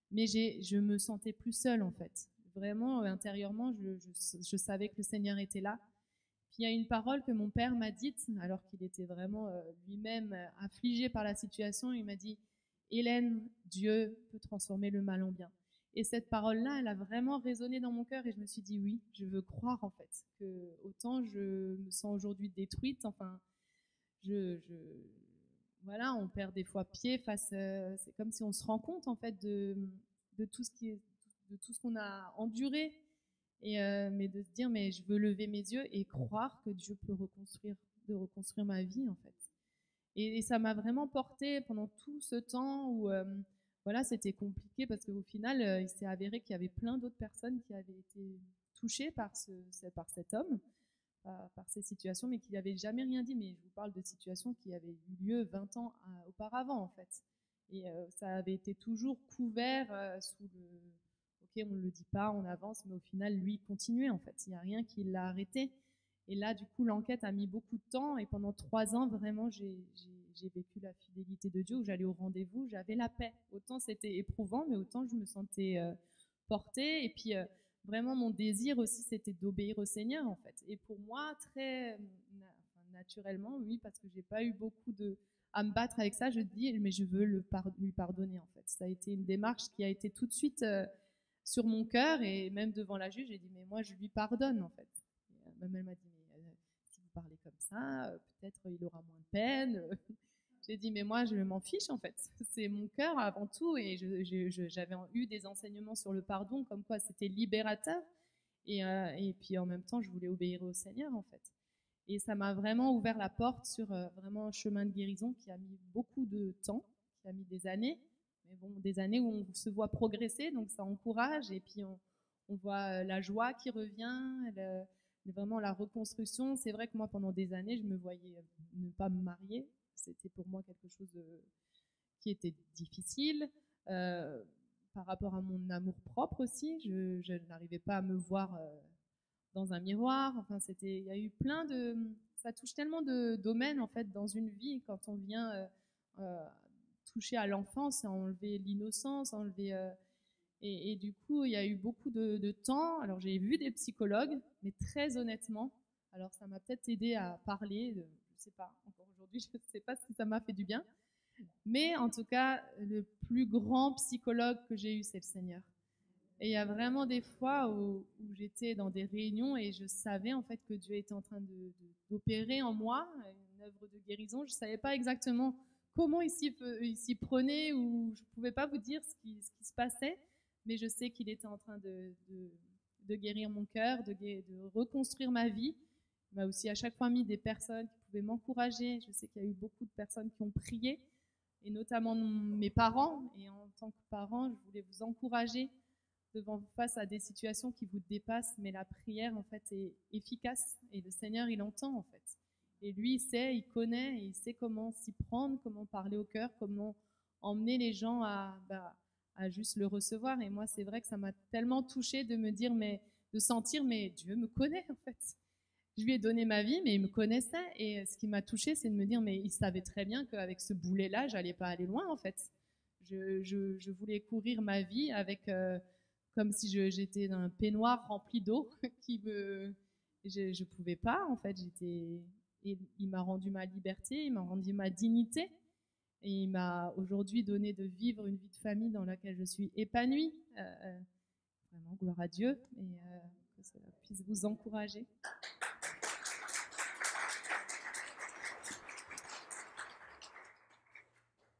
Mais je me sentais plus seule en fait. Vraiment, intérieurement, je savais que le Seigneur était là. Puis il y a une parole que mon père m'a dite, alors qu'il était vraiment lui-même affligé par la situation. Il m'a dit, Hélène, Dieu peut transformer le mal en bien. Et cette parole-là, elle a vraiment résonné dans mon cœur et je me suis dit, oui, je veux croire en fait, que autant je me sens aujourd'hui détruite, enfin, voilà, on perd des fois pied face, c'est comme si on se rend compte en fait de tout ce de tout ce qu'on a enduré. Mais de se dire, mais je veux lever mes yeux et croire que Dieu peut reconstruire ma vie, en fait. Et ça m'a vraiment porté pendant tout ce temps où, voilà, c'était compliqué parce qu'au final, il s'est avéré qu'il y avait plein d'autres personnes qui avaient été touchées par cet homme, par ces situations, mais qui n'avaient jamais rien dit. Mais je vous parle de situations qui avaient eu lieu 20 ans auparavant, en fait. Et ça avait été toujours couvert sous le ok, on ne le dit pas, on avance, mais au final, lui, continuait en fait. Il n'y a rien qui l'a arrêté. Et là, du coup, l'enquête a mis beaucoup de temps. Et pendant 3 ans, vraiment, j'ai vécu la fidélité de Dieu, où j'allais au rendez-vous, j'avais la paix. Autant c'était éprouvant, mais autant je me sentais portée. Et puis, vraiment, mon désir aussi, c'était d'obéir au Seigneur, en fait. Et pour moi, très naturellement, oui, parce que j'ai pas eu beaucoup à me battre avec ça, je dis, mais je veux lui pardonner, en fait. Ça a été une démarche qui a été tout de suite sur mon cœur et même devant la juge, j'ai dit mais moi je lui pardonne en fait. Même elle m'a dit mais si vous parlez comme ça, peut-être il aura moins de peine. J'ai dit mais moi je m'en fiche en fait. C'est mon cœur avant tout et j'avais eu des enseignements sur le pardon comme quoi c'était libérateur et puis en même temps je voulais obéir au Seigneur en fait. Et ça m'a vraiment ouvert la porte sur vraiment un chemin de guérison qui a mis beaucoup de temps, qui a mis des années. Mais bon, des années où on se voit progresser, donc ça encourage. Et puis on voit la joie qui revient, vraiment la reconstruction. C'est vrai que moi, pendant des années, je me voyais ne pas me marier. C'était pour moi quelque chose qui était difficile. Par rapport à mon amour propre aussi, je n'arrivais pas à me voir dans un miroir. Enfin, il y a eu ça touche tellement de domaines en fait dans une vie quand on vient toucher à l'enfance, à enlever l'innocence, et du coup, il y a eu beaucoup de temps. Alors, j'ai vu des psychologues, mais très honnêtement, alors ça m'a peut-être aidé à parler. Je sais pas. Encore aujourd'hui, je ne sais pas si ça m'a fait du bien. Mais en tout cas, le plus grand psychologue que j'ai eu, c'est le Seigneur. Et il y a vraiment des fois où j'étais dans des réunions et je savais en fait que Dieu était en train d'opérer en moi une œuvre de guérison. Je ne savais pas exactement comment il s'y prenait ou je ne pouvais pas vous dire ce qui se passait, mais je sais qu'il était en train de guérir mon cœur, de reconstruire ma vie. Il m'a aussi à chaque fois mis des personnes qui pouvaient m'encourager. Je sais qu'il y a eu beaucoup de personnes qui ont prié, et notamment mes parents. Et en tant que parent, je voulais vous encourager face à des situations qui vous dépassent, mais la prière en fait est efficace et le Seigneur il entend en fait. Et lui il sait, il connaît, et il sait comment s'y prendre, comment parler au cœur, comment emmener les gens à juste le recevoir. Et moi c'est vrai que ça m'a tellement touchée de me dire de sentir mais Dieu me connaît en fait. Je lui ai donné ma vie, mais il me connaissait. Et ce qui m'a touchée, c'est de me dire, mais il savait très bien qu'avec ce boulet-là, j'allais pas aller loin, en fait. Je voulais courir ma vie avec comme si j'étais dans un peignoir rempli d'eau je pouvais pas en fait. Il m'a rendu ma liberté, il m'a rendu ma dignité et il m'a aujourd'hui donné de vivre une vie de famille dans laquelle je suis épanouie. Vraiment gloire à Dieu et que cela puisse vous encourager.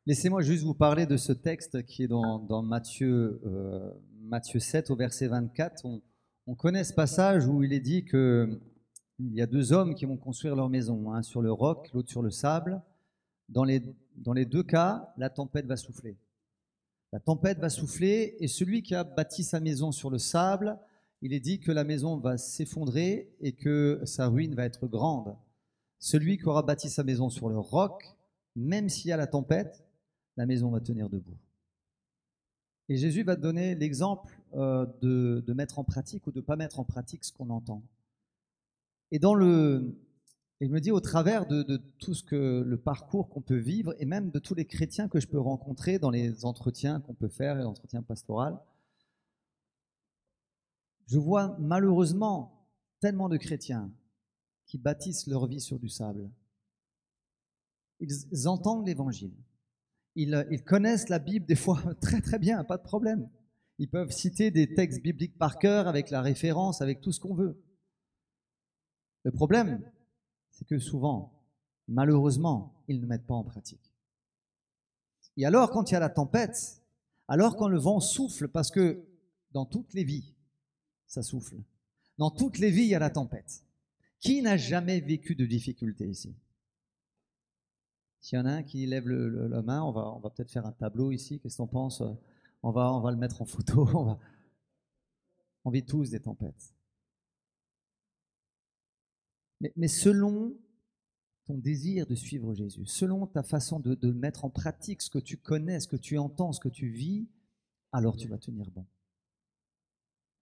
Laissez-moi juste vous parler de ce texte qui est dans Matthieu 7 au verset 24. On connaît ce passage où il est dit qu'il y a deux hommes qui vont construire leur maison, un sur le roc, l'autre sur le sable. Dans les deux cas, la tempête va souffler. La tempête va souffler et celui qui a bâti sa maison sur le sable, il est dit que la maison va s'effondrer et que sa ruine va être grande. Celui qui aura bâti sa maison sur le roc, même s'il y a la tempête, la maison va tenir debout. Et Jésus va donner l'exemple de mettre en pratique ou de ne pas mettre en pratique ce qu'on entend. Et je me dis, au travers de tout le parcours qu'on peut vivre, et même de tous les chrétiens que je peux rencontrer dans les entretiens qu'on peut faire, les entretiens pastoraux, je vois malheureusement tellement de chrétiens qui bâtissent leur vie sur du sable. Ils entendent l'évangile. Ils connaissent la Bible des fois très très bien, pas de problème. Ils peuvent citer des textes bibliques par cœur avec la référence, avec tout ce qu'on veut. Le problème, c'est que souvent, malheureusement, ils ne mettent pas en pratique. Et alors, quand il y a la tempête, alors quand le vent souffle, parce que dans toutes les vies, ça souffle. Dans toutes les vies, il y a la tempête. Qui n'a jamais vécu de difficultés ici? S'il y en a un qui lève la main, on va peut-être faire un tableau ici. Qu'est-ce que t'en penses? On va le mettre en photo. On vit tous des tempêtes. Mais selon ton désir de suivre Jésus, selon ta façon de mettre en pratique ce que tu connais, ce que tu entends, ce que tu vis, alors tu vas tenir bon.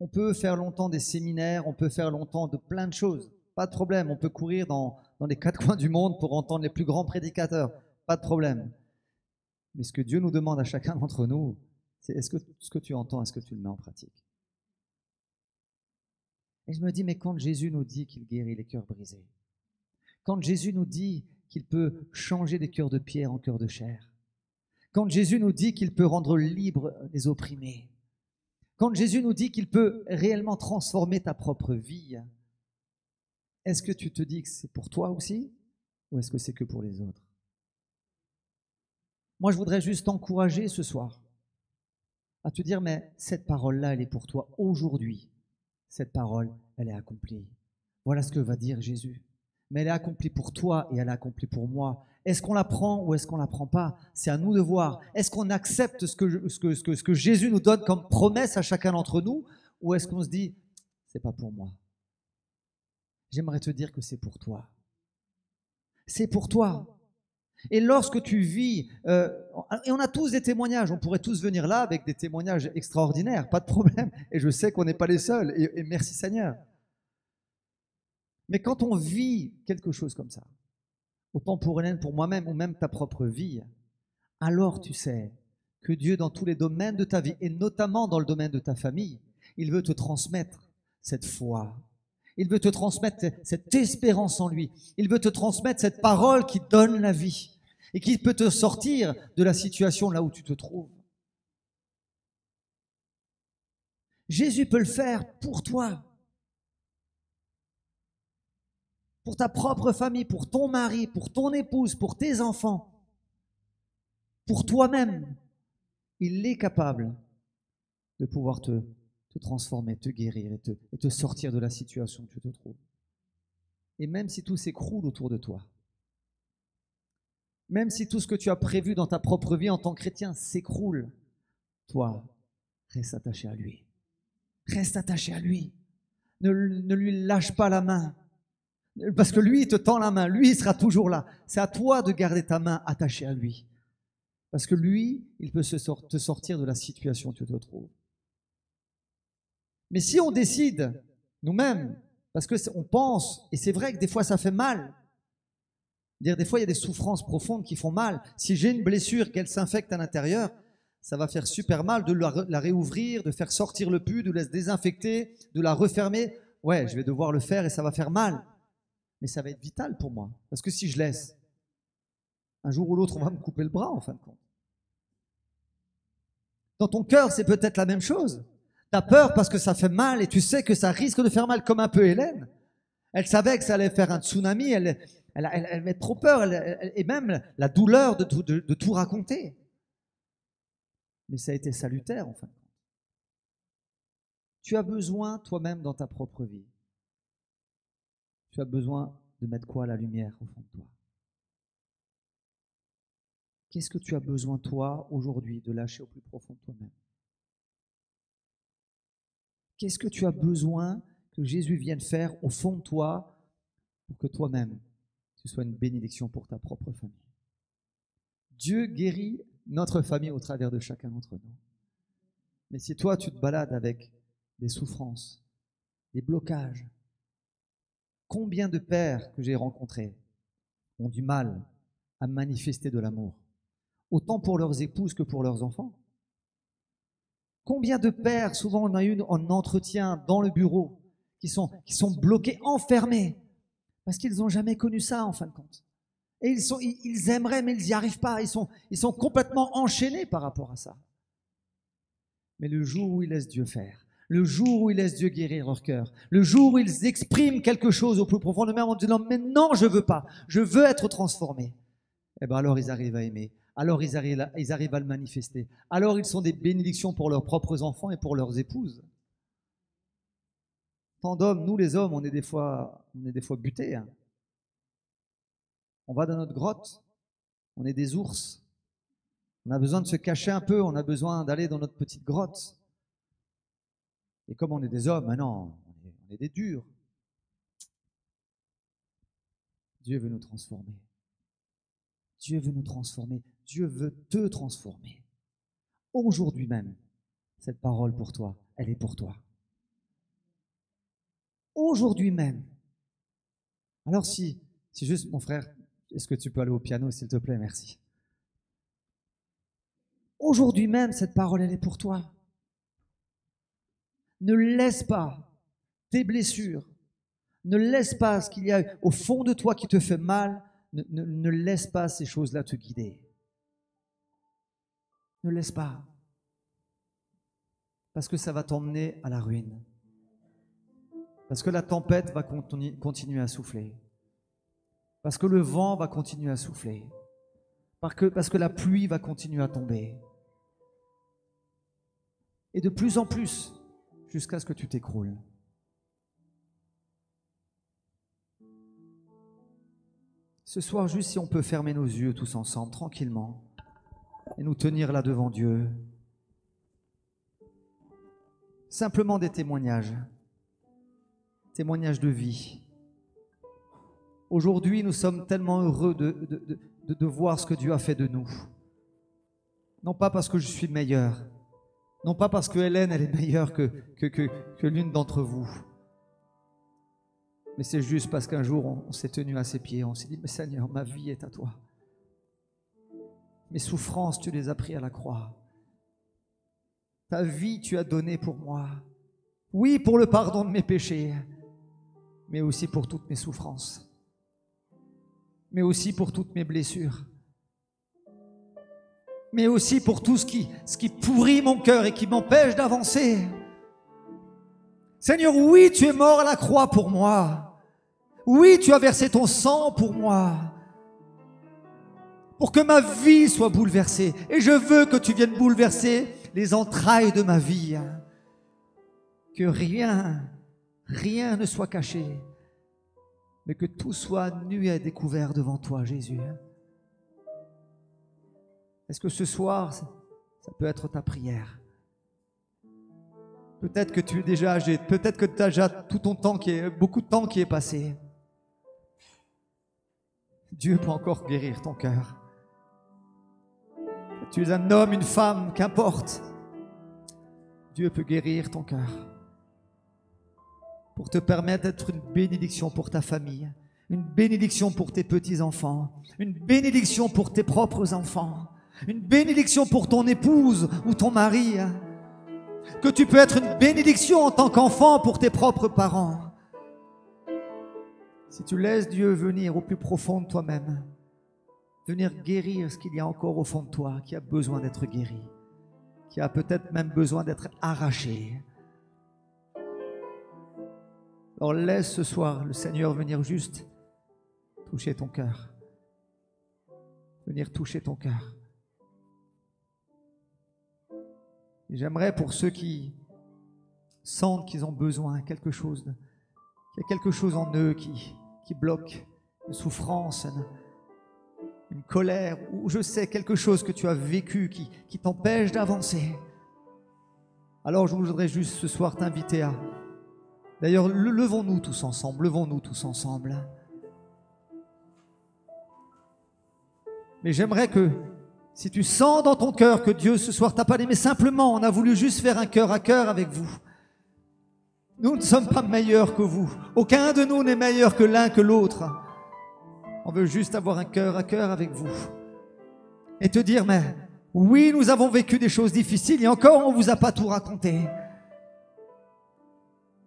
On peut faire longtemps des séminaires, on peut faire longtemps de plein de choses. Pas de problème, on peut courir dans les quatre coins du monde pour entendre les plus grands prédicateurs. Pas de problème. Mais ce que Dieu nous demande à chacun d'entre nous, c'est est-ce que ce que tu entends, est-ce que tu le mets en pratique? Et je me dis, mais quand Jésus nous dit qu'il guérit les cœurs brisés, quand Jésus nous dit qu'il peut changer des cœurs de pierre en cœurs de chair, quand Jésus nous dit qu'il peut rendre libres les opprimés, quand Jésus nous dit qu'il peut réellement transformer ta propre vie, est-ce que tu te dis que c'est pour toi aussi ou est-ce que c'est que pour les autres? Moi, je voudrais juste t'encourager ce soir à te dire, mais cette parole-là, elle est pour toi aujourd'hui. Cette parole, elle est accomplie. Voilà ce que va dire Jésus. Mais elle est accomplie pour toi et elle est accomplie pour moi. Est-ce qu'on la prend ou est-ce qu'on ne la prend pas? C'est à nous de voir. Est-ce qu'on accepte ce que Jésus nous donne comme promesse à chacun d'entre nous ou est-ce qu'on se dit, c'est pas pour moi? J'aimerais te dire que c'est pour toi. C'est pour toi. Et lorsque tu vis, et on a tous des témoignages, on pourrait tous venir là avec des témoignages extraordinaires, pas de problème. Et je sais qu'on n'est pas les seuls, et merci Seigneur. Mais quand on vit quelque chose comme ça, autant pour Hélène, pour moi-même, ou même ta propre vie, alors tu sais que Dieu, dans tous les domaines de ta vie, et notamment dans le domaine de ta famille, il veut te transmettre cette foi. Il veut te transmettre cette espérance en lui. Il veut te transmettre cette parole qui donne la vie et qui peut te sortir de la situation là où tu te trouves. Jésus peut le faire pour toi, pour ta propre famille, pour ton mari, pour ton épouse, pour tes enfants, pour toi-même. Il est capable de pouvoir te transformer, te guérir et te sortir de la situation où tu te trouves. Et même si tout s'écroule autour de toi, même si tout ce que tu as prévu dans ta propre vie en tant que chrétien s'écroule, toi, reste attaché à lui. Reste attaché à lui. Ne lui lâche pas la main. Parce que lui, il te tend la main. Lui, il sera toujours là. C'est à toi de garder ta main attachée à lui. Parce que lui, il peut te sortir de la situation où tu te trouves. Mais si on décide, nous-mêmes, parce qu'on pense, et c'est vrai que des fois ça fait mal, des fois il y a des souffrances profondes qui font mal. Si j'ai une blessure, qu'elle s'infecte à l'intérieur, ça va faire super mal de la réouvrir, de faire sortir le pus, de la désinfecter, de la refermer. Ouais, je vais devoir le faire et ça va faire mal. Mais ça va être vital pour moi. Parce que si je laisse, un jour ou l'autre, on va me couper le bras en fin de compte. Dans ton cœur, c'est peut-être la même chose. Tu as peur parce que ça fait mal et tu sais que ça risque de faire mal, comme un peu Hélène. Elle savait que ça allait faire un tsunami, elle elle va être trop peur, et même la douleur de tout raconter. Mais ça a été salutaire, en fin de compte. Tu as besoin, toi-même, dans ta propre vie, tu as besoin de mettre quoi, la lumière au fond de toi? Qu'est-ce que tu as besoin, toi, aujourd'hui, de lâcher au plus profond de toi-même? Qu'est-ce que tu as besoin que Jésus vienne faire au fond de toi pour que toi-même, tu sois une bénédiction pour ta propre famille? Dieu guérit notre famille au travers de chacun d'entre nous. Mais si toi, tu te balades avec des souffrances, des blocages, combien de pères que j'ai rencontrés ont du mal à manifester de l'amour, autant pour leurs épouses que pour leurs enfants? Combien de pères, souvent on a eu en entretien dans le bureau, qui sont bloqués, enfermés, parce qu'ils n'ont jamais connu ça en fin de compte. Et ils aimeraient, mais ils n'y arrivent pas. Ils sont complètement enchaînés par rapport à ça. Mais le jour où ils laissent Dieu faire, le jour où ils laissent Dieu guérir leur cœur, le jour où ils expriment quelque chose au plus profond de eux-mêmes en disant « Mais non, je ne veux pas, je veux être transformé », eh bien alors ils arrivent à aimer, alors ils arrivent à le manifester, alors ils sont des bénédictions pour leurs propres enfants et pour leurs épouses. Tant d'hommes, nous les hommes, on est des fois butés. Hein. On va dans notre grotte, on est des ours. On a besoin de se cacher un peu, on a besoin d'aller dans notre petite grotte. Et comme on est des hommes, maintenant, on est des durs. Dieu veut nous transformer. Dieu veut nous transformer. Dieu veut te transformer. Aujourd'hui même, cette parole pour toi, elle est pour toi. Aujourd'hui même. Alors si juste, mon frère, est-ce que tu peux aller au piano, s'il te plaît? Merci. Aujourd'hui même, cette parole, elle est pour toi. Ne laisse pas tes blessures, ne laisse pas ce qu'il y a au fond de toi qui te fait mal, ne laisse pas ces choses-là te guider. Ne laisse pas. Parce que ça va t'emmener à la ruine. Parce que la tempête va continuer à souffler. Parce que le vent va continuer à souffler. Parce que la pluie va continuer à tomber. Et de plus en plus, jusqu'à ce que tu t'écroules. Ce soir, juste si on peut fermer nos yeux tous ensemble, tranquillement, et nous tenir là devant Dieu. Simplement des témoignages de vie. Aujourd'hui, nous sommes tellement heureux de voir ce que Dieu a fait de nous. Non pas parce que je suis meilleur, non pas parce que Hélène, elle est meilleure que l'une d'entre vous, mais c'est juste parce qu'un jour, on s'est tenu à ses pieds, on s'est dit, mais Seigneur, ma vie est à toi. Mes souffrances, tu les as prises à la croix. Ta vie, tu as donné pour moi. Oui, pour le pardon de mes péchés, mais aussi pour toutes mes souffrances, mais aussi pour toutes mes blessures, mais aussi pour tout ce qui pourrit mon cœur et qui m'empêche d'avancer. Seigneur, oui, tu es mort à la croix pour moi. Oui, tu as versé ton sang pour moi, pour que ma vie soit bouleversée. Et je veux que tu viennes bouleverser les entrailles de ma vie. Que rien ne soit caché, mais que tout soit nu et découvert devant toi, Jésus. Est-ce que ce soir, ça peut être ta prière? Peut-être que tu es déjà âgé, peut-être que tu as déjà tout ton temps beaucoup de temps qui est passé. Dieu peut encore guérir ton cœur. Tu es un homme, une femme, qu'importe. Dieu peut guérir ton cœur pour te permettre d'être une bénédiction pour ta famille, une bénédiction pour tes petits-enfants, une bénédiction pour tes propres enfants, une bénédiction pour ton épouse ou ton mari. Que tu peux être une bénédiction en tant qu'enfant pour tes propres parents. Si tu laisses Dieu venir au plus profond de toi-même, venir guérir ce qu'il y a encore au fond de toi, qui a besoin d'être guéri, qui a peut-être même besoin d'être arraché. Alors laisse ce soir le Seigneur venir juste toucher ton cœur. Venir toucher ton cœur. Et j'aimerais pour ceux qui sentent qu'ils ont besoin qu'il y a quelque chose en eux qui bloque, une souffrance, une colère, ou je sais quelque chose que tu as vécu qui t'empêche d'avancer. Alors je voudrais juste ce soir t'inviter à... D'ailleurs, levons-nous tous ensemble. Mais j'aimerais que, si tu sens dans ton cœur que Dieu ce soir t'a pas aimé, simplement, on a voulu juste faire un cœur à cœur avec vous. Nous ne sommes pas meilleurs que vous. Aucun de nous n'est meilleur que l'un que l'autre. On veut juste avoir un cœur à cœur avec vous. Et te dire, mais oui, nous avons vécu des choses difficiles et encore, on ne vous a pas tout raconté.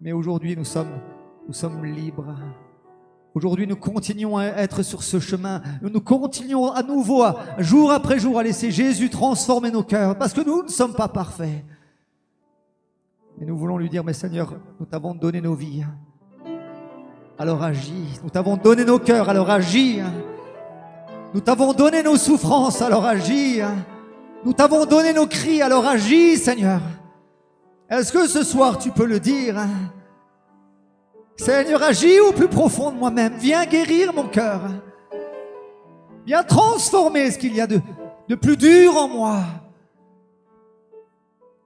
Mais aujourd'hui, nous sommes libres. Aujourd'hui, nous continuons à être sur ce chemin. Nous continuons à nouveau, jour après jour, à laisser Jésus transformer nos cœurs. Parce que nous ne sommes pas parfaits. Et nous voulons lui dire, mais Seigneur, nous t'avons donné nos vies. Alors agis. Nous t'avons donné nos cœurs, alors agis. Nous t'avons donné nos souffrances, alors agis. Nous t'avons donné nos cris, alors agis, Seigneur. Est-ce que ce soir tu peux le dire? Seigneur, agis au plus profond de moi-même. Viens guérir mon cœur. Viens transformer ce qu'il y a de plus dur en moi.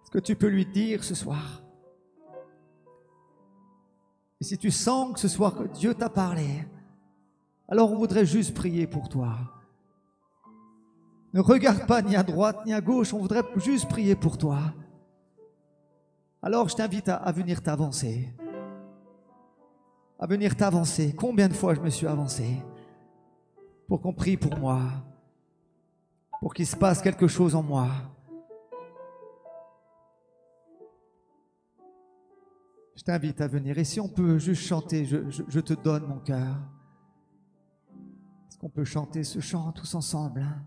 Est-ce que tu peux lui dire ce soir? Et si tu sens que ce soir que Dieu t'a parlé, alors on voudrait juste prier pour toi. Ne regarde pas ni à droite ni à gauche, on voudrait juste prier pour toi. Alors je t'invite à venir t'avancer. À venir t'avancer. Combien de fois je me suis avancé pour qu'on prie pour moi, pour qu'il se passe quelque chose en moi. Je t'invite à venir. Et si on peut juste chanter, je te donne mon cœur. Est-ce qu'on peut chanter ce chant tous ensemble, hein?